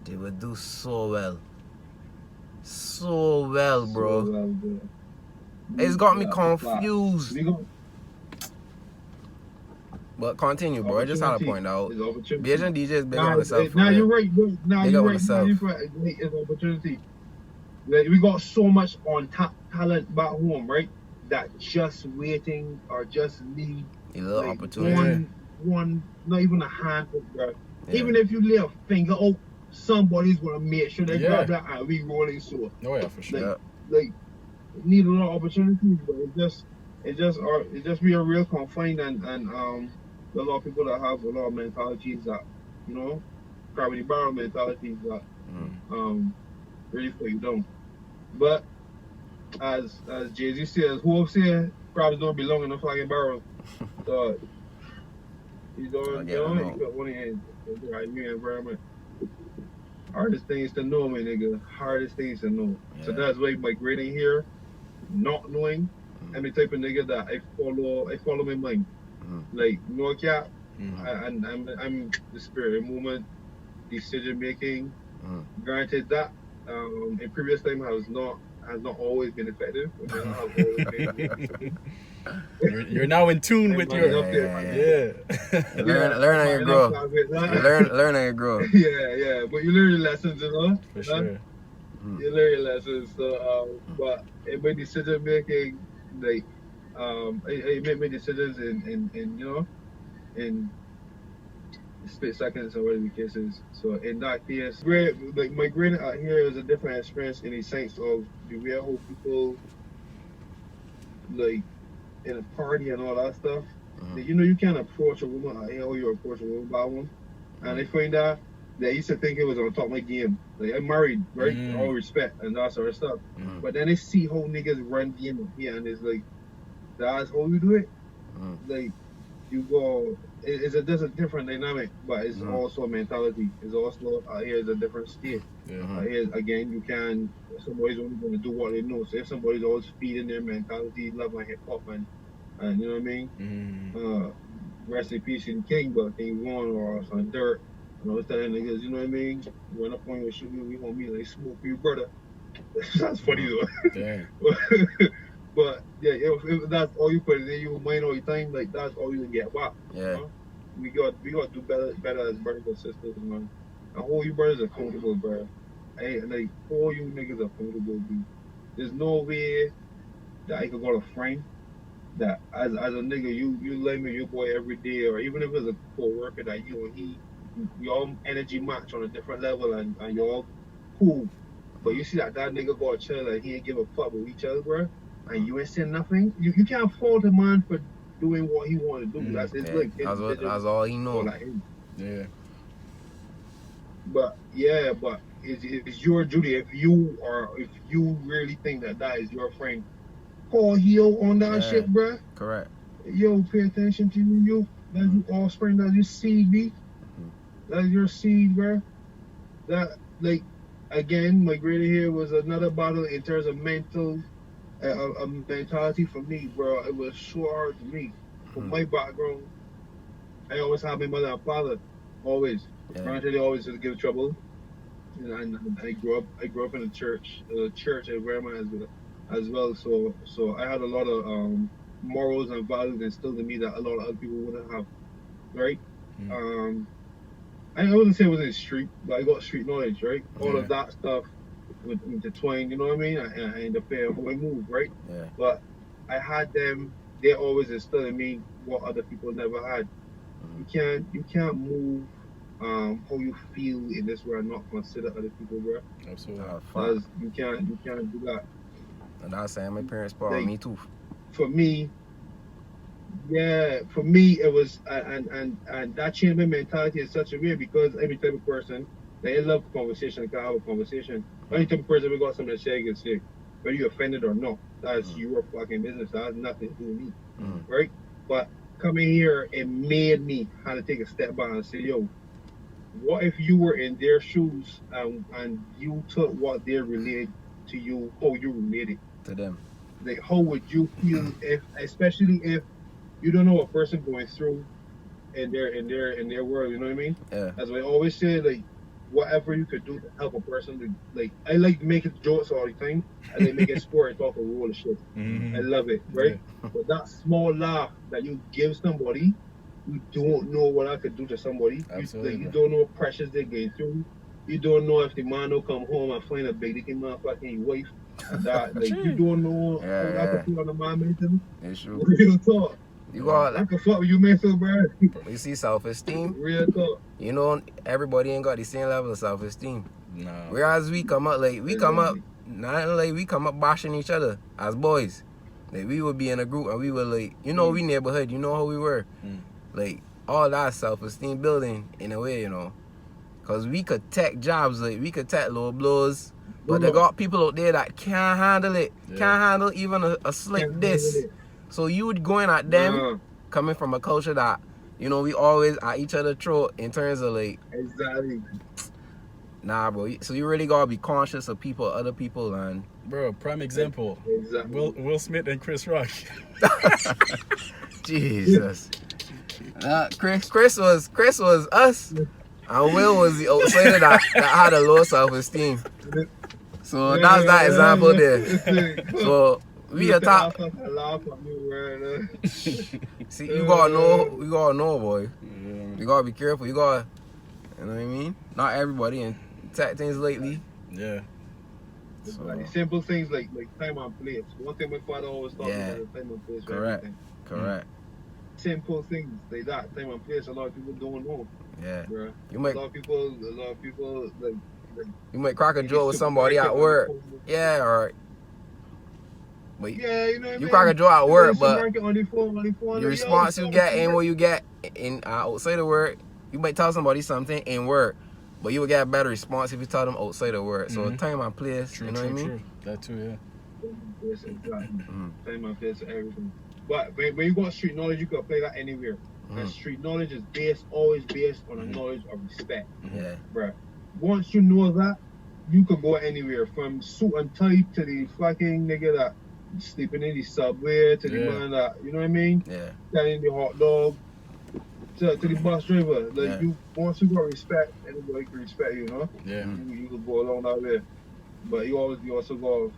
they would do so well. So well, bro. So well, bro. It's got me confused. But continue, bro. I just had to point out. Bajan DJs big on themselves. Now you're right, bro. Now you're right. It's opportunity. Like, we got so much on top talent back home, right? That just waiting or just need a little opportunity. One, not even a handful, bro. Yeah. Even if you lay a finger out, somebody's gonna make sure they grab that and we rolling so. Oh yeah, for sure. Like need a lot of opportunities, but it just be a real confined and a lot of people that have a lot of mentalities that, you know, probably barrel mentalities that really put you down. But as Jay-Z says, who say crabs don't belong in a fucking barrel. So you got one in the new environment. Hardest things to know, my nigga. Hardest things to know. Yeah. So that's why migrating here, not knowing, I'm the type of nigga that I follow my mind. Like no cap, and I'm the spirit, movement, decision making. Granted that in previous time has not always been effective. You're now in tune with your learn how you grow. Learn how you grow. Yeah. But you learn your lessons, you know. For sure. You learn your lessons. So, but in my decision making, like, I make my decisions in you know, in split seconds or whatever the case is. So in that case, like migrating out here is a different experience in the sense of the way how people like in a party and all that stuff. You know, you can't approach a woman out here how you approach a woman by one. And I find that I used to think it was on top of my game. Like I'm married, right? All respect and that sort of stuff. But then I see how niggas run game up here and it's like that's how you do it. Like you go there's a different dynamic, but it's also a mentality. It's also out here is a different state. Here again, you can somebody's only going to do what they know. So if somebody's always feeding their mentality, love my hip hop and you know what I mean. Rest in peace in King, but King One or some dirt. And I was telling niggas, you know what I mean. Run up on you, shoot me, we gonna meet like smoke for you, brother. That's funny though. Damn. But yeah, if that's all you put in your mind all the time, like that's all you can get back. Yeah. You know? We got to do better as brothers and sisters, man. And all you brothers are comfortable, bro. Like all you niggas are comfortable, dude. There's no way that I could go to friend that as a nigga you lay me your boy every day, or even if it's a co-worker that you and he y'all energy match on a different level and y'all cool. But you see that nigga go chill and he ain't give a fuck with each other, bro. And you ain't saying nothing. You can't fault a man for doing what he want to do. That's his like. That's all he knows. Like yeah. But it's your duty if you really think that is your friend. Call heel on that shit, bro. Correct. Yo, pay attention to you. That's your offspring. That's your seed, B. That's your seed, bro. That like again, my grade here was another battle in terms of mental. A mentality for me, bro. It was so hard for me. From my background, I always had my mother and father, always. Granted, they always just give trouble. And I grew up in a church environment as well. So I had a lot of morals and values instilled in me that a lot of other people wouldn't have, right? Mm. I wouldn't say it was in street, but I got street knowledge, right? All Yeah. of that stuff with intertwined, you know what I mean? And the fair how I move, right? Yeah. But I had them. They always instilled in me what other people never had. You can't move how you feel in this world, not consider other people, bro. Absolutely. Because you can't do that. And I was saying my parents brought Like, me too. for me, yeah, for me it was and that changed my mentality in such a way because every type of person they love conversation, can have a conversation. Any type of person we got something to say, you can say. Whether you offended or not, that's your fucking business. That has nothing to do with me. Right? But coming here, it made me have to take a step back and say, yo, what if you were in their shoes and you took what they relayed to you, how you related to them? Like, how would you feel if, especially if you don't know what person going through in their world, you know what I mean? Yeah. As I always say, like, whatever you could do to help a person, like I like making jokes all the time. I like making sport and talk a roll of shit. I love it, right? Yeah. But that small laugh that you give somebody, you don't know what I could do to somebody. Absolutely, You bro. don't know what pressures they're going through. You don't know if the man will come home and find a big dick motherfucking wife. And that, like, you don't know how that could feel on the man mental. It's true. Real talk. You got I could fuck with you mental, bro. you see self-esteem. Real talk. You know, everybody ain't got the same level of self-esteem. No. Whereas we come up we come up bashing each other as boys. Like we would be in a group and we would like, you know, we neighborhood, you know how we were. Like all that self-esteem building in a way, you know. Cause we could take jobs, like we could take low blows. But they got people out there that can't handle it. Yeah. Can't handle even a slick diss. So you would going at them coming from a culture that, you know, we always at each other throat in terms of like. Exactly. Nah, bro. So you really gotta be conscious of people, other people, and. Bro, prime example. Exactly. Will Smith and Chris Rock. Jesus. Chris was us, and Will was the outsider that had a low self-esteem. So that's that example there. So we a top. See, you gotta know, boy. You gotta be careful. You know what I mean? Not everybody and take things lately. Yeah. So. Like simple things like time and place. One thing my father always taught me was time and place. Correct. Simple things like that, time and place. A lot of people don't know. Yeah. Bro. You might. A lot of people like. You might crack a joke with somebody at work. Yeah, or. But yeah, you know what I mean? You crack a joke at work, but on the phone, the response you get ain't what you get in outside of work. You might tell somebody something in work, but you will get a better response if you tell them outside of work. So time and place, true, you know what I mean? True. That too, yeah. Yes, exactly. Time and place, everything. But when you got street knowledge, you can apply that anywhere. And street knowledge is always based on a knowledge of respect. Yeah. Bruh. Once you know that, you can go anywhere from suit and tie to the fucking nigga that sleeping in the subway to the man that, you know what I mean? Yeah. Selling the hot dog to the bus driver. Like once you got respect, anybody can respect you, know? Yeah. You can go along that way. But you also gotta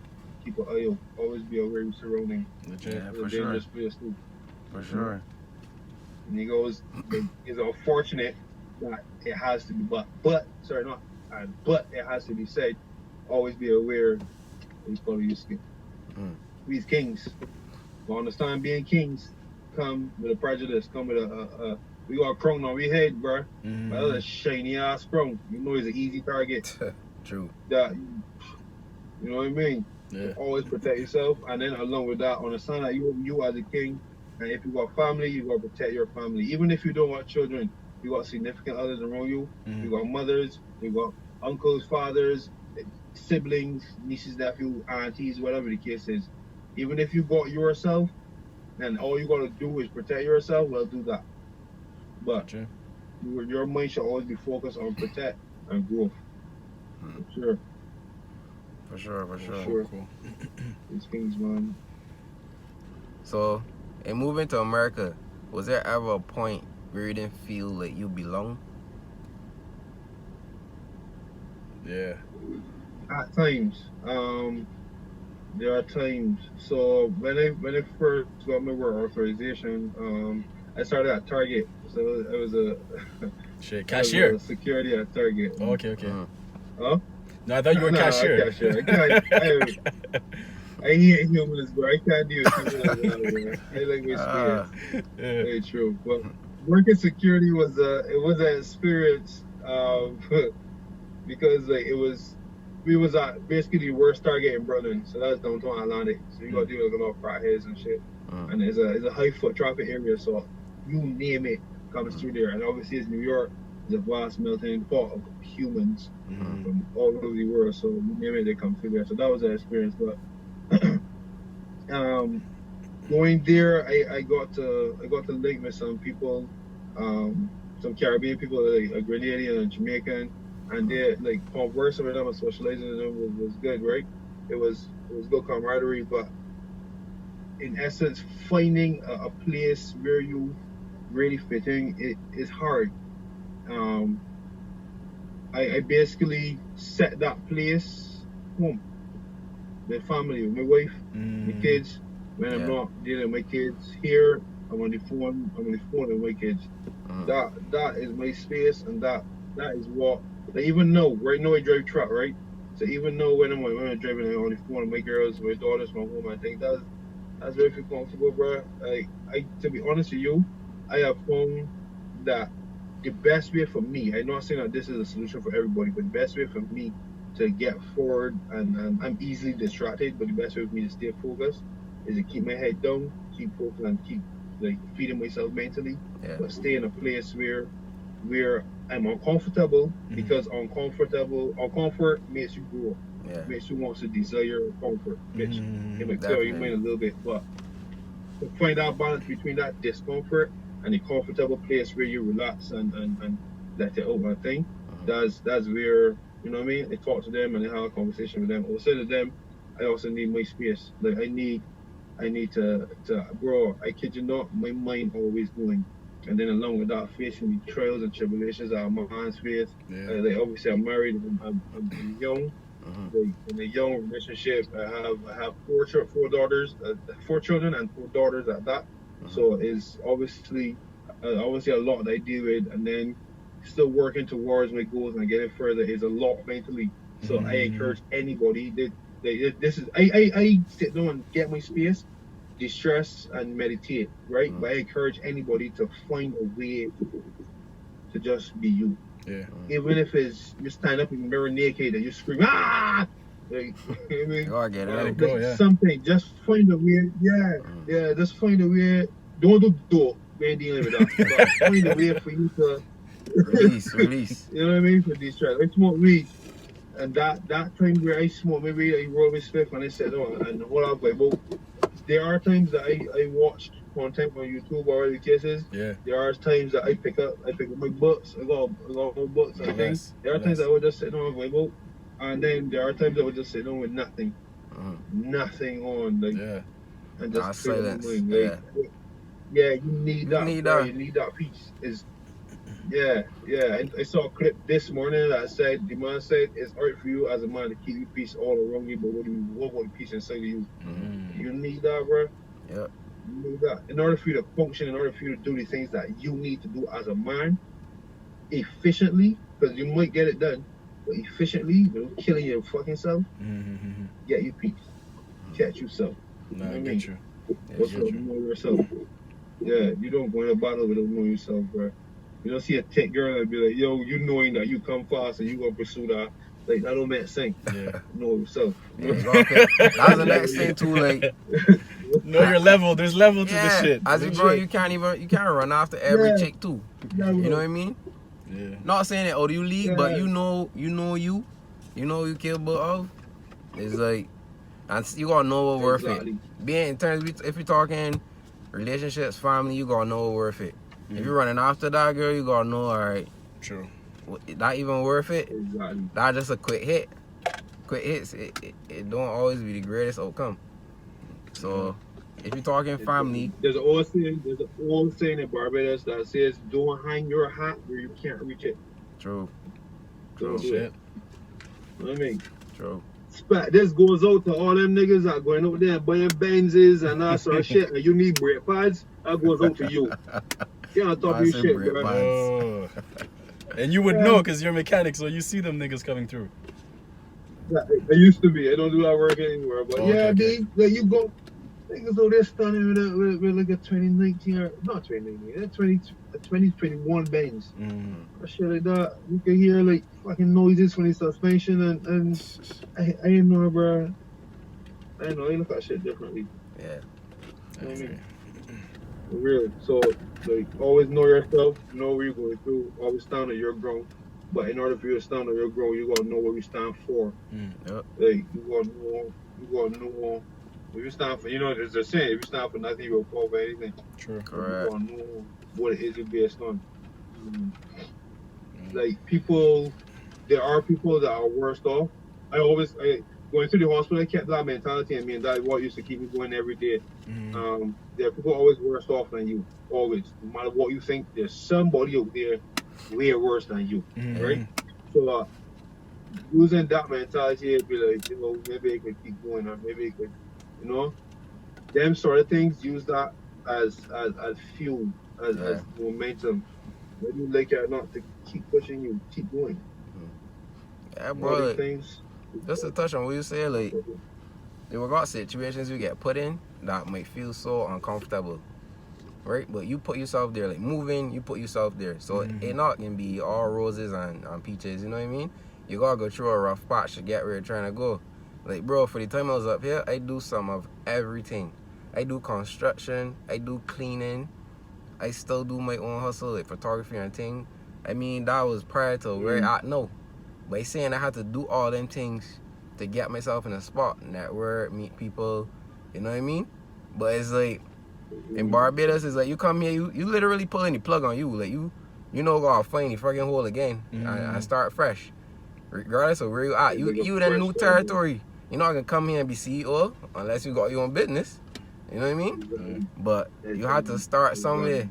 keep an eye out. Always be aware of your surroundings. Yeah, for sure. Dangerous place too. For sure. And he goes, it's unfortunate that it has to be, but it has to be said, always be aware of his color of your skin. These kings, but understand being kings come with a prejudice, come with we got a crown on we head, bro. But that's a shiny ass crown. You know it's an easy target. True. That, you know what I mean? Yeah. Always protect yourself, and then along with that, understand that you as a king, and if you got family, you got to protect your family. Even if you don't want children, you got significant others around you. You got mothers, you got uncles, fathers, siblings, nieces, nephews, aunties, whatever the case is. Even if you got yourself, and all you got to do is protect yourself, well, do that. But your mind should always be focused on protect and growth. For sure. Cool. These things, man. So, in moving to America, was there ever a point where you didn't feel like you belong? Yeah. At times. there are times. So when I first got my work authorization, I started at Target. So I was a Shit, I was cashier. a security at Target. Oh, okay, okay. Huh? No, I thought you were Nah, I cashier. cashier. I hate humans, bro. I can't deal with humans, bro. I like my Ah, experience. Yeah. Very true. But working security was an experience because like we was at basically the worst target in Brooklyn, so that's downtown Atlantic. So you gotta deal with a lot of crackheads and shit. And it's a high foot traffic area, so you name it comes through there. And obviously it's New York, it's a vast melting pot of humans from all over the world. So you name it, they come through there. So that was an experience. But going there, I got to link with some people, some Caribbean people, like a Grenadian and Jamaican, and they like conversing with them and socializing with them was good, right? It was good camaraderie, but in essence, finding a place where you really fit in it is hard. Um, I basically set that place home, the family, my wife, my kids. When I'm not dealing with my kids here, I'm on the phone. I'm on the phone with my kids. That is my space, and that is what. Like, even though right now I drive truck, right? So even though when I'm driving, I'm on the phone with my girls, my daughters, my home, I think that's very feel comfortable, bro. Like to be honest with you, I have found that the best way for me. I'm not saying that this is a solution for everybody, but the best way for me to get forward, and I'm easily distracted, but the best way for me to stay focused is to keep my head down, keep focused, and keep like feeding myself mentally, but stay in a place where I'm uncomfortable, because uncomfort makes you grow, makes you want to desire comfort, which it might clear your mind a little bit, but to find that balance between that discomfort and a comfortable place where you relax and let it out and thing, that's where, you know what I mean? I talk to them and I have a conversation with them. Also to them, I also need my space. Like I need to bro, I kid you not, my mind always going. And then along with that, facing the trials and tribulations that a man's face. Like obviously I'm married, I'm young. Like in a young relationship, I have four daughters, 4 children and 4 daughters at that. So it's obviously a lot that I deal with, and then still working towards my goals and getting further is a lot mentally. So I encourage anybody that this is I sit down and get my space, distress and meditate, right? But I encourage anybody to find a way to just be you. Yeah. Even if it's you stand up in the mirror naked and you scream, ah! Like, I mean, you are getting Let it. it go, yeah. something. Just find a way. Yeah. Just find a way. Don't do dope. We ain't dealing with that. But find a way for you to release. You know what I mean? For these tracks. I smoke weed. And that time where I smoke, maybe I roll my spliff and I said, oh, and hold on, but there are times that I watch content on YouTube or other cases. Yeah. There are times that I pick up my books. I got my books and things. There are times that I would just sit down with my book, and then there are times I would just sit down with nothing, nothing on, like, and just silence. Like, you need that. You need that peace. Yeah. I saw a clip this morning that said, the man said, it's art for you as a man to keep your peace all around you, but what about peace inside of you? You need that, bro. Yep. You need that. In order for you to function, in order for you to do the things that you need to do as a man, efficiently, because you might get it done, but efficiently, without killing your fucking self, get your peace. Catch yourself. No, I get you. Know yourself. Yeah, you don't go in a battle without knowing yourself, bro. You don't see a tech girl and be like, yo, you knowing that you come fast and you gonna pursue that. Like, that don't make sense. Yeah. Know yourself. That's the next thing too, like, know your level. There's level to this shit. As you grow, you can't run after every chick too. You know what I mean? Yeah. Not saying that you lead, but you know you capable of. It's like, and you gotta know what worth it. Being in terms of, if you're talking relationships, family, you gotta know what worth it. If you're running after that girl, you gotta know, alright. True. That even worth it? Exactly. That's just a quick hit. Quick hits, it don't always be the greatest outcome. So, if you're talking family, there's an old saying in Barbados that says, "Don't hang your hat where you can't reach it." True. Don't do it. You know what I mean? True. This goes out to all them niggas that going out there and buying Benzes and that sort of shit, and you need brake pads. That goes out to you. Get on top of your shit, brake bro. pads. Oh. And you would know because you're a mechanic, so you see them niggas coming through. It used to be. I don't do that work anymore. But Okay. B, like you go, niggas out there standing with like a 2019 or not 2019, 2021 Benz. Mm. Shit like that. You can hear like fucking noises from the suspension and I ain't know, bro. I ain't know. I look at shit differently. Yeah. You know what I mean? For real. So like always know yourself, know where you're going through, always stand on your ground. But in order for you to stand on your ground, you gotta know what you stand for. Yep. Like you gotta know if you stand for, you know, there's a saying, if you stand for nothing, you will fall for anything. True. Correct. You gotta know what it is you're based on. Like people, there are people that are worse off. Going through the hospital, I kept that mentality in me, and that what used to keep me going every day. There are people always worse off than you. Always, no matter what you think, there's somebody out there way worse than you, right? So using that mentality, it'd be like, you know, maybe I could keep going, or maybe I could, you know, them sort of things. Use that as fuel, as momentum. Whether you like it or not, to keep pushing you, keep going. Yeah, bro. Like, things. just to touch on what you said, like, there got situations you get put in that might feel so uncomfortable, right? But you put yourself there, like moving, you put yourself there. So it not gonna be all roses and peaches, you know what I mean? You gotta go through a rough patch to get where you're trying to go. Like, bro, for the time I was up here, I do some of everything. I do construction, I do cleaning, I still do my own hustle, like photography and thing. I mean, that was prior to where I know. But it's saying I had to do all them things to get myself in a spot, network, meet people, you know what I mean? But it's like, in Barbados, it's like you come here, you literally pull any plug on you. Like, you know, gotta find the fucking hole again and start fresh. Regardless of where you at, you in a new territory. You're not gonna come here and be CEO unless you got your own business. You know what I mean? But you had to start somewhere.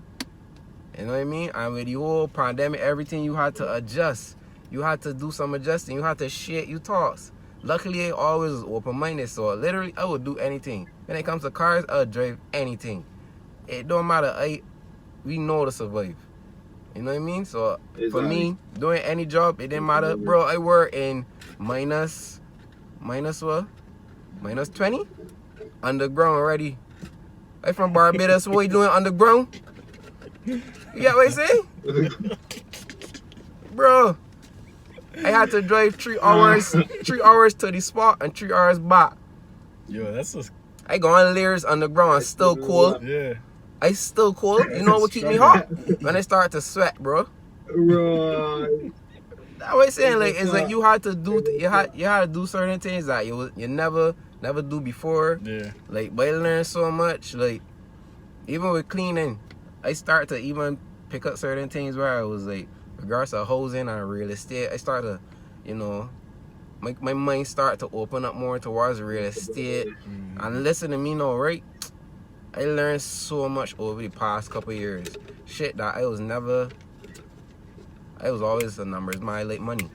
You know what I mean? And with the whole pandemic, everything, you had to adjust. You had to do some adjusting. You had to share your thoughts. Luckily, I always was open-minded, so literally, I would do anything. When it comes to cars, I would drive anything. It don't matter. We know to survive. You know what I mean? So, for me, doing any job, it didn't matter. Bro, I work in minus what? Minus 20? Underground already. I from Barbados, what you doing underground? You get what I say? Bro, I had to drive 3 hours to the spot and 3 hours back. Yo, that's just... I go on layers underground, still cold. Yeah. I still cold. You know what keep me hot? When I start to sweat, bro. Right. That way saying, like, it's like you had to do you had to do certain things that you never do before. Yeah. Like, but I learned so much. Like, even with cleaning, I start to even pick up certain things where I was like, regards to housing and real estate, I start to, you know, my mind start to open up more towards real estate. And listen to me now, right? I learned so much over the past couple of years. Shit that I was always the numbers, I like money.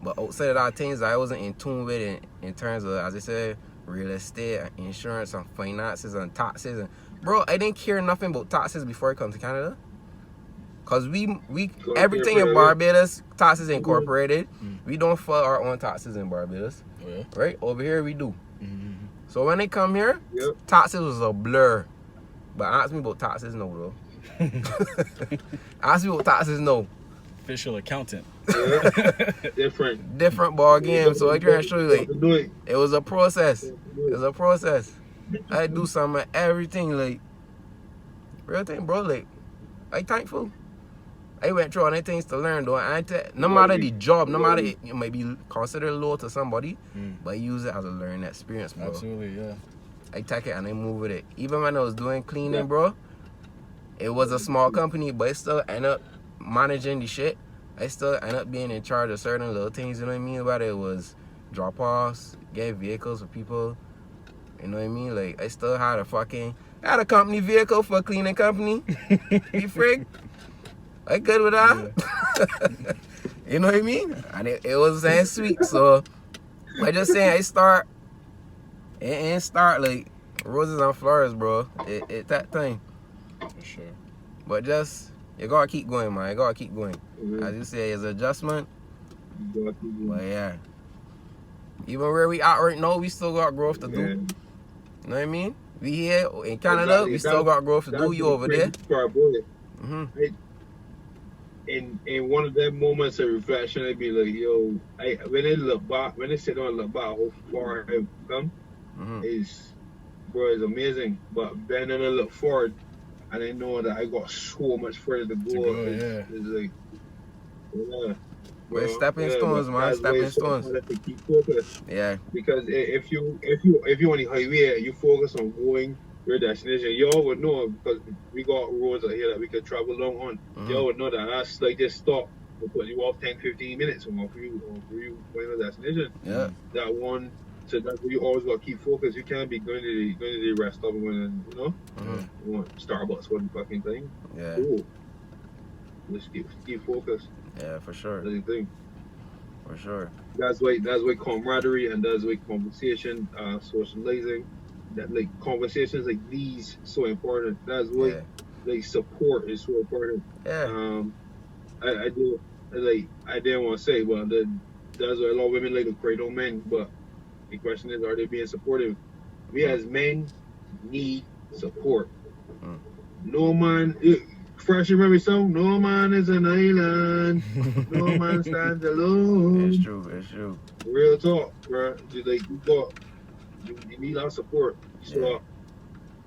But outside of that, things that I wasn't in tune with in terms of, as I said, real estate, and insurance, and finances, and taxes. And bro, I didn't care nothing about taxes before I come to Canada. Cause we everything in Barbados, taxes incorporated. We don't file our own taxes in Barbados. Oh, yeah? Right? Over here we do. So when they come here, taxes was a blur. But ask me about taxes, no, though. Ask me about taxes, no. Official accountant. Yeah. Different ball game. So I try to show you, like, it was a process. It was a process. I do some of everything, like, real thing, bro. Like, I thankful. I went through all the things to learn, though. No matter the job, no matter it might be considered low to somebody, but I use it as a learning experience, bro. Absolutely, yeah. I take it and I move with it. Even when I was doing cleaning, bro, it was a small company, but I still end up managing the shit. I still end up being in charge of certain little things, you know what I mean? Whether it was drop-offs, get vehicles for people, you know what I mean? Like, I still had a company vehicle for a cleaning company. You frig? I good with that. Yeah. You know what I mean? And it was sweet. So I just saying it ain't start like roses and flowers, bro. It that thing. For sure. But just you gotta keep going, man. You gotta keep going. Mhm. As you say, it's adjustment. You gotta keep But going. yeah. Even where we at right now, we still got growth to do. Yeah. You know what I mean? We here in Canada, we still got growth to do. That's You the over there. crazy part, boy. Mm-hmm. In one of them moments of reflection, I'd be like, yo, when they look back, when they sit down and look back, how far I've come Mm-hmm. is, bro, it's amazing. But then I look forward, and I know that I got so much further to go. It's like, yeah. But it's stepping stones, man. That's why Stepping it's so stones. important to keep focused. Yeah. Because if you on the highway, you focus on going your destination. Y'all would know because we got roads out here that we could travel along on. Mm-hmm. Y'all would know that that's like this stop will put you off 10-15 minutes from off you going to the destination. Yeah. That one, so that's where you always got to keep focused. You can't be going to the rest stop and going, you know, Mm-hmm. you want Starbucks for the fucking thing. Yeah. Cool. Just keep focused. Yeah, for sure. That's the thing. For sure. That's why camaraderie and that's why conversation, socializing, that like conversations like these so important. That's why like support is so important. Yeah. I didn't want to say, but that's why a lot of women like to cry on men. But the question is, are they being supportive? We as men need support. Mm. No man. Fresh, you remember song? No man is an island. No man stands alone. It's true. It's true. Real talk, bro. You need our support. So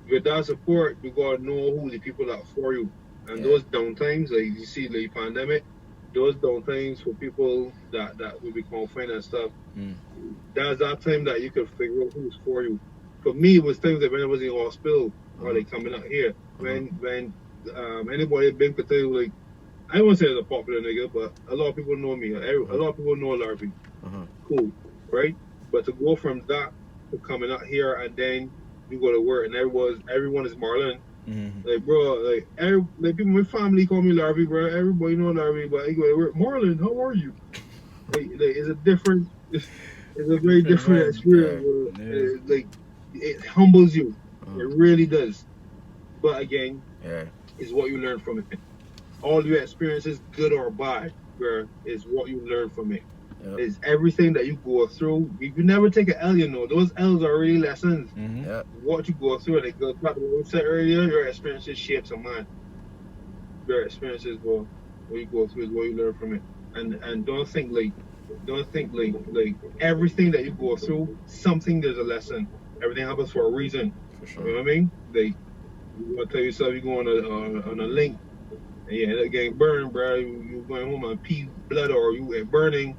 with that support, you gotta know who the people are for you. And those down times, like you see, like pandemic, those down times for people that will be confined and stuff. That's that time that you could figure out who's for you. For me, it was times that when I was in hospital or like coming out here, when anybody been could tell you, like, I won't say as a popular nigga, but a lot of people know me. A lot of people know Larry. Cool, right? But to go from that to coming out here and then you go to work and everyone is Marlon. Like, bro, like people, my family call me Larry, bro. Everybody know Larry, but I go to work. Marlon, how are you? Like it's a different, it's a very different experience. Yeah. Like it humbles you. It really does. But again, is what you learn from it. All your experiences, good or bad, bro, is what you learn from it. Yep. It's everything that you go through. You never take an L, you know. Those L's are really lessons. Yep. What you go through, like what we said earlier, your experiences shapes a man. Your experiences, bro, what you go through is what you learn from it. And don't think like everything that you go through, there's a lesson. Everything happens for a reason. For sure. You know what I mean? Like, you want to tell yourself you go on a link and you end up getting burned, bro. You going home and pee blood or you get burning.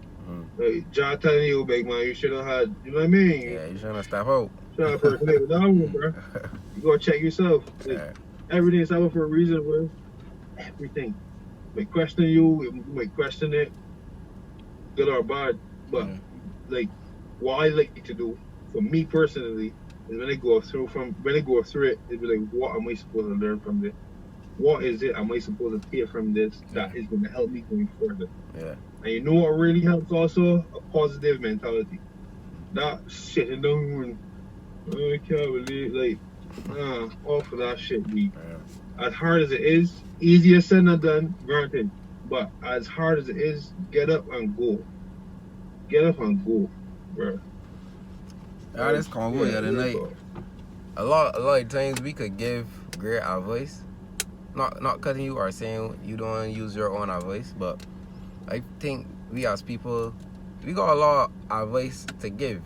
Like, John telling you, big man, you should have had, you know what I mean? Yeah, you trying to step out. Should have personated down, bro. You gotta check yourself. Like, everything is happening for a reason, bro. Everything. May question you may question it, good or bad. But like, what I like to do, for me personally, is when I go through it, it'd be like, what am I supposed to learn from this? What is it am I supposed to take from this that is going to help me going further? Yeah. And you know what really helps also? A positive mentality. That shit, and don't I can't believe, like, off of that shit, B. As hard as it is, easier said than done, granted. But as hard as it is, get up and go. Get up and go, bro. This convo the other night. A lot of times we could give great advice. Not cutting you or saying you don't use your own advice, but I think we as people, we got a lot of advice to give.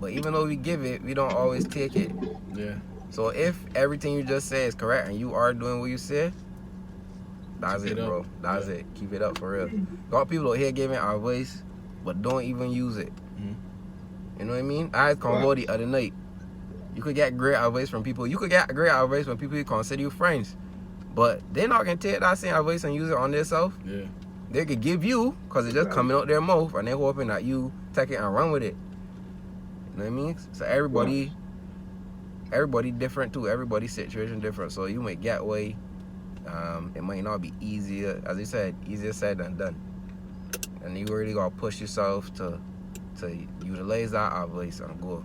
But even though we give it, we don't always take it. Yeah. So if everything you just said is correct and you are doing what you said, that's it, bro. That's it. Keep it up for real. Got people out here giving advice, but don't even use it. You know what I mean? I had convo the other night. You could get great advice from people. You could get great advice from people you consider you friends. But they're not going to take that same advice and use it on themselves. Yeah. They could give you, because it's just coming out their mouth, and they're hoping that you take it and run with it. You know what I mean? So everybody different too. Everybody's situation different. So you might get way. It might not be easier. As you said, easier said than done. And you really got to push yourself to to utilize our voice and go.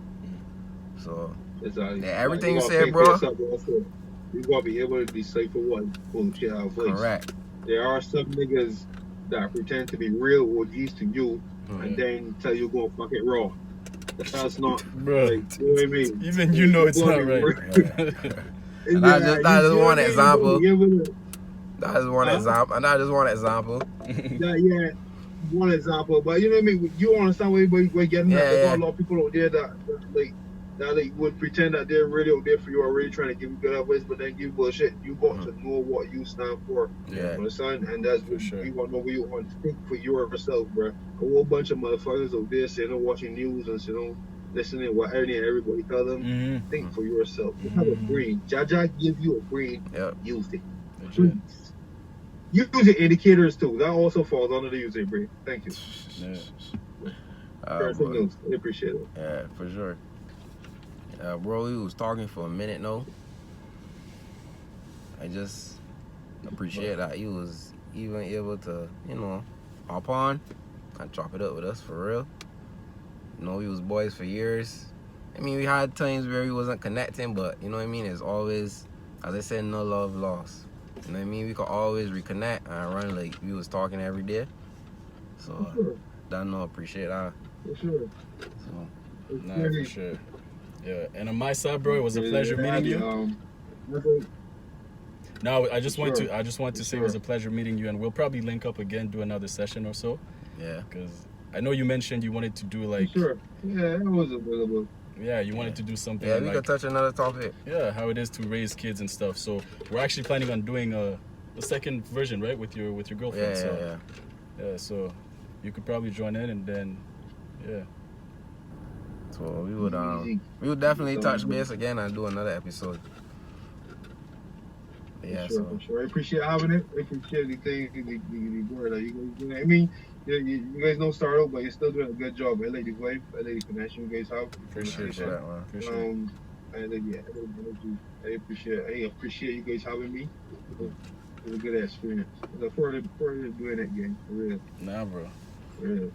So Exactly. yeah, everything you gotta said, think bro. for yourself also. You gotta be able to decipher what bullshit our voice. Correct. There are some niggas that pretend to be real OGs to you and then tell you go fuck it raw. That's not Bro, like, you know what I mean? even you know it's gotta not be right. Yeah. And that is one example. That is one example. And that is one example. Yeah, one example. But you know what I mean? You understand where we're getting at. There are a lot of people out there that would pretend that they're really out there for you, or really trying to give you good advice, but then give you bullshit. You got to know what you stand for. Yeah. Understand? And that's what sure. we want to know where you want to think for yourself, bro. A whole bunch of motherfuckers out there sitting and watching news and listening to what everybody tell them. Think for yourself. You have a brain. Jaja give you a brain. Yep. Use it. Please. Use the indicators too. That also falls under the user brain. Thank you. Yeah. I appreciate it. Yeah, for sure. Bro, we was talking for a minute, no? I just appreciate that you was even able to, hop on and chop it up with us for real. We was boys for years. I mean, we had times where we wasn't connecting, but you know what I mean? It's always, as I said, no love lost. You know what I mean? We could always reconnect and run like we was talking every day. So, I appreciate that. For sure. So, for sure. Yeah, and on my side, bro, it was a pleasure meeting you. No, I just want to say it was a pleasure meeting you, and we'll probably link up again, do another session or so. Yeah. Because I know you mentioned you wanted to do like. Sure. Yeah, it was available. Yeah, you wanted to do something. Yeah, we could touch another topic. Yeah, how it is to raise kids and stuff. So we're actually planning on doing a second version, right, with your girlfriend. Yeah. So you could probably join in, and then So we would definitely touch base again and do another episode. Yeah, for sure. I appreciate having it. I appreciate the word. I mean, you guys don't start out, but you're still doing a good job. I like the vibe. I like the connection you guys have. Appreciate that, man. For sure. And I appreciate you guys having me. It was a good experience. I look forward to doing it again. For real. Nah, bro. For real.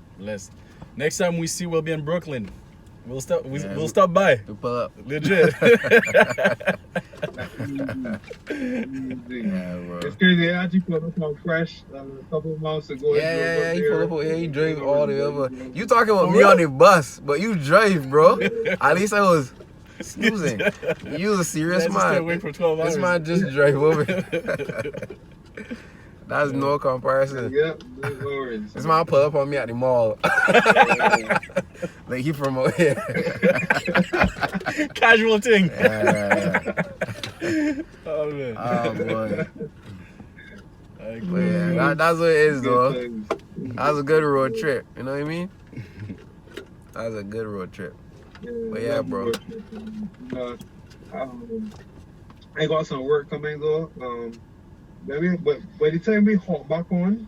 Next time we see, we'll be in Brooklyn. We'll stop by. We'll pull up. Legit. Yeah, bro. It's crazy. I actually put up on fresh a couple of months ago. Yeah. He pulled up over here. He drove all the way over. You talking about me on the bus, but you drive, bro. At least I was snoozing. You was a serious man. Wait for 12 hours. This man just drive over. That's no comparison. Yep, no worries. This man pull up on me at the mall. Like he from over here. Casual thing. Yeah. Oh man. Oh boy. But yeah, that's what it is though. That was a good road trip. You know what I mean? That was a good road trip. But yeah, bro. I got some work coming though. But by the time we hop back on,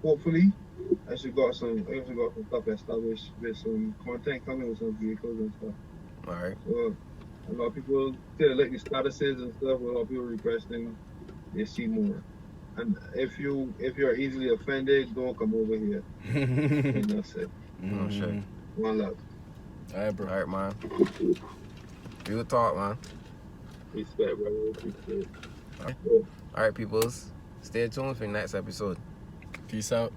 hopefully, I should got some stuff established with some content coming with some vehicles and stuff. Alright. So a lot of people still like the statuses and stuff. A lot of people requesting they see more. And if you're easily offended, don't come over here. And that's it. No shit. One love. Alright, bro. Alright, man. Real talk, man. Respect, brother. Appreciate it. Alright, peoples. Stay tuned for the next episode. Peace out.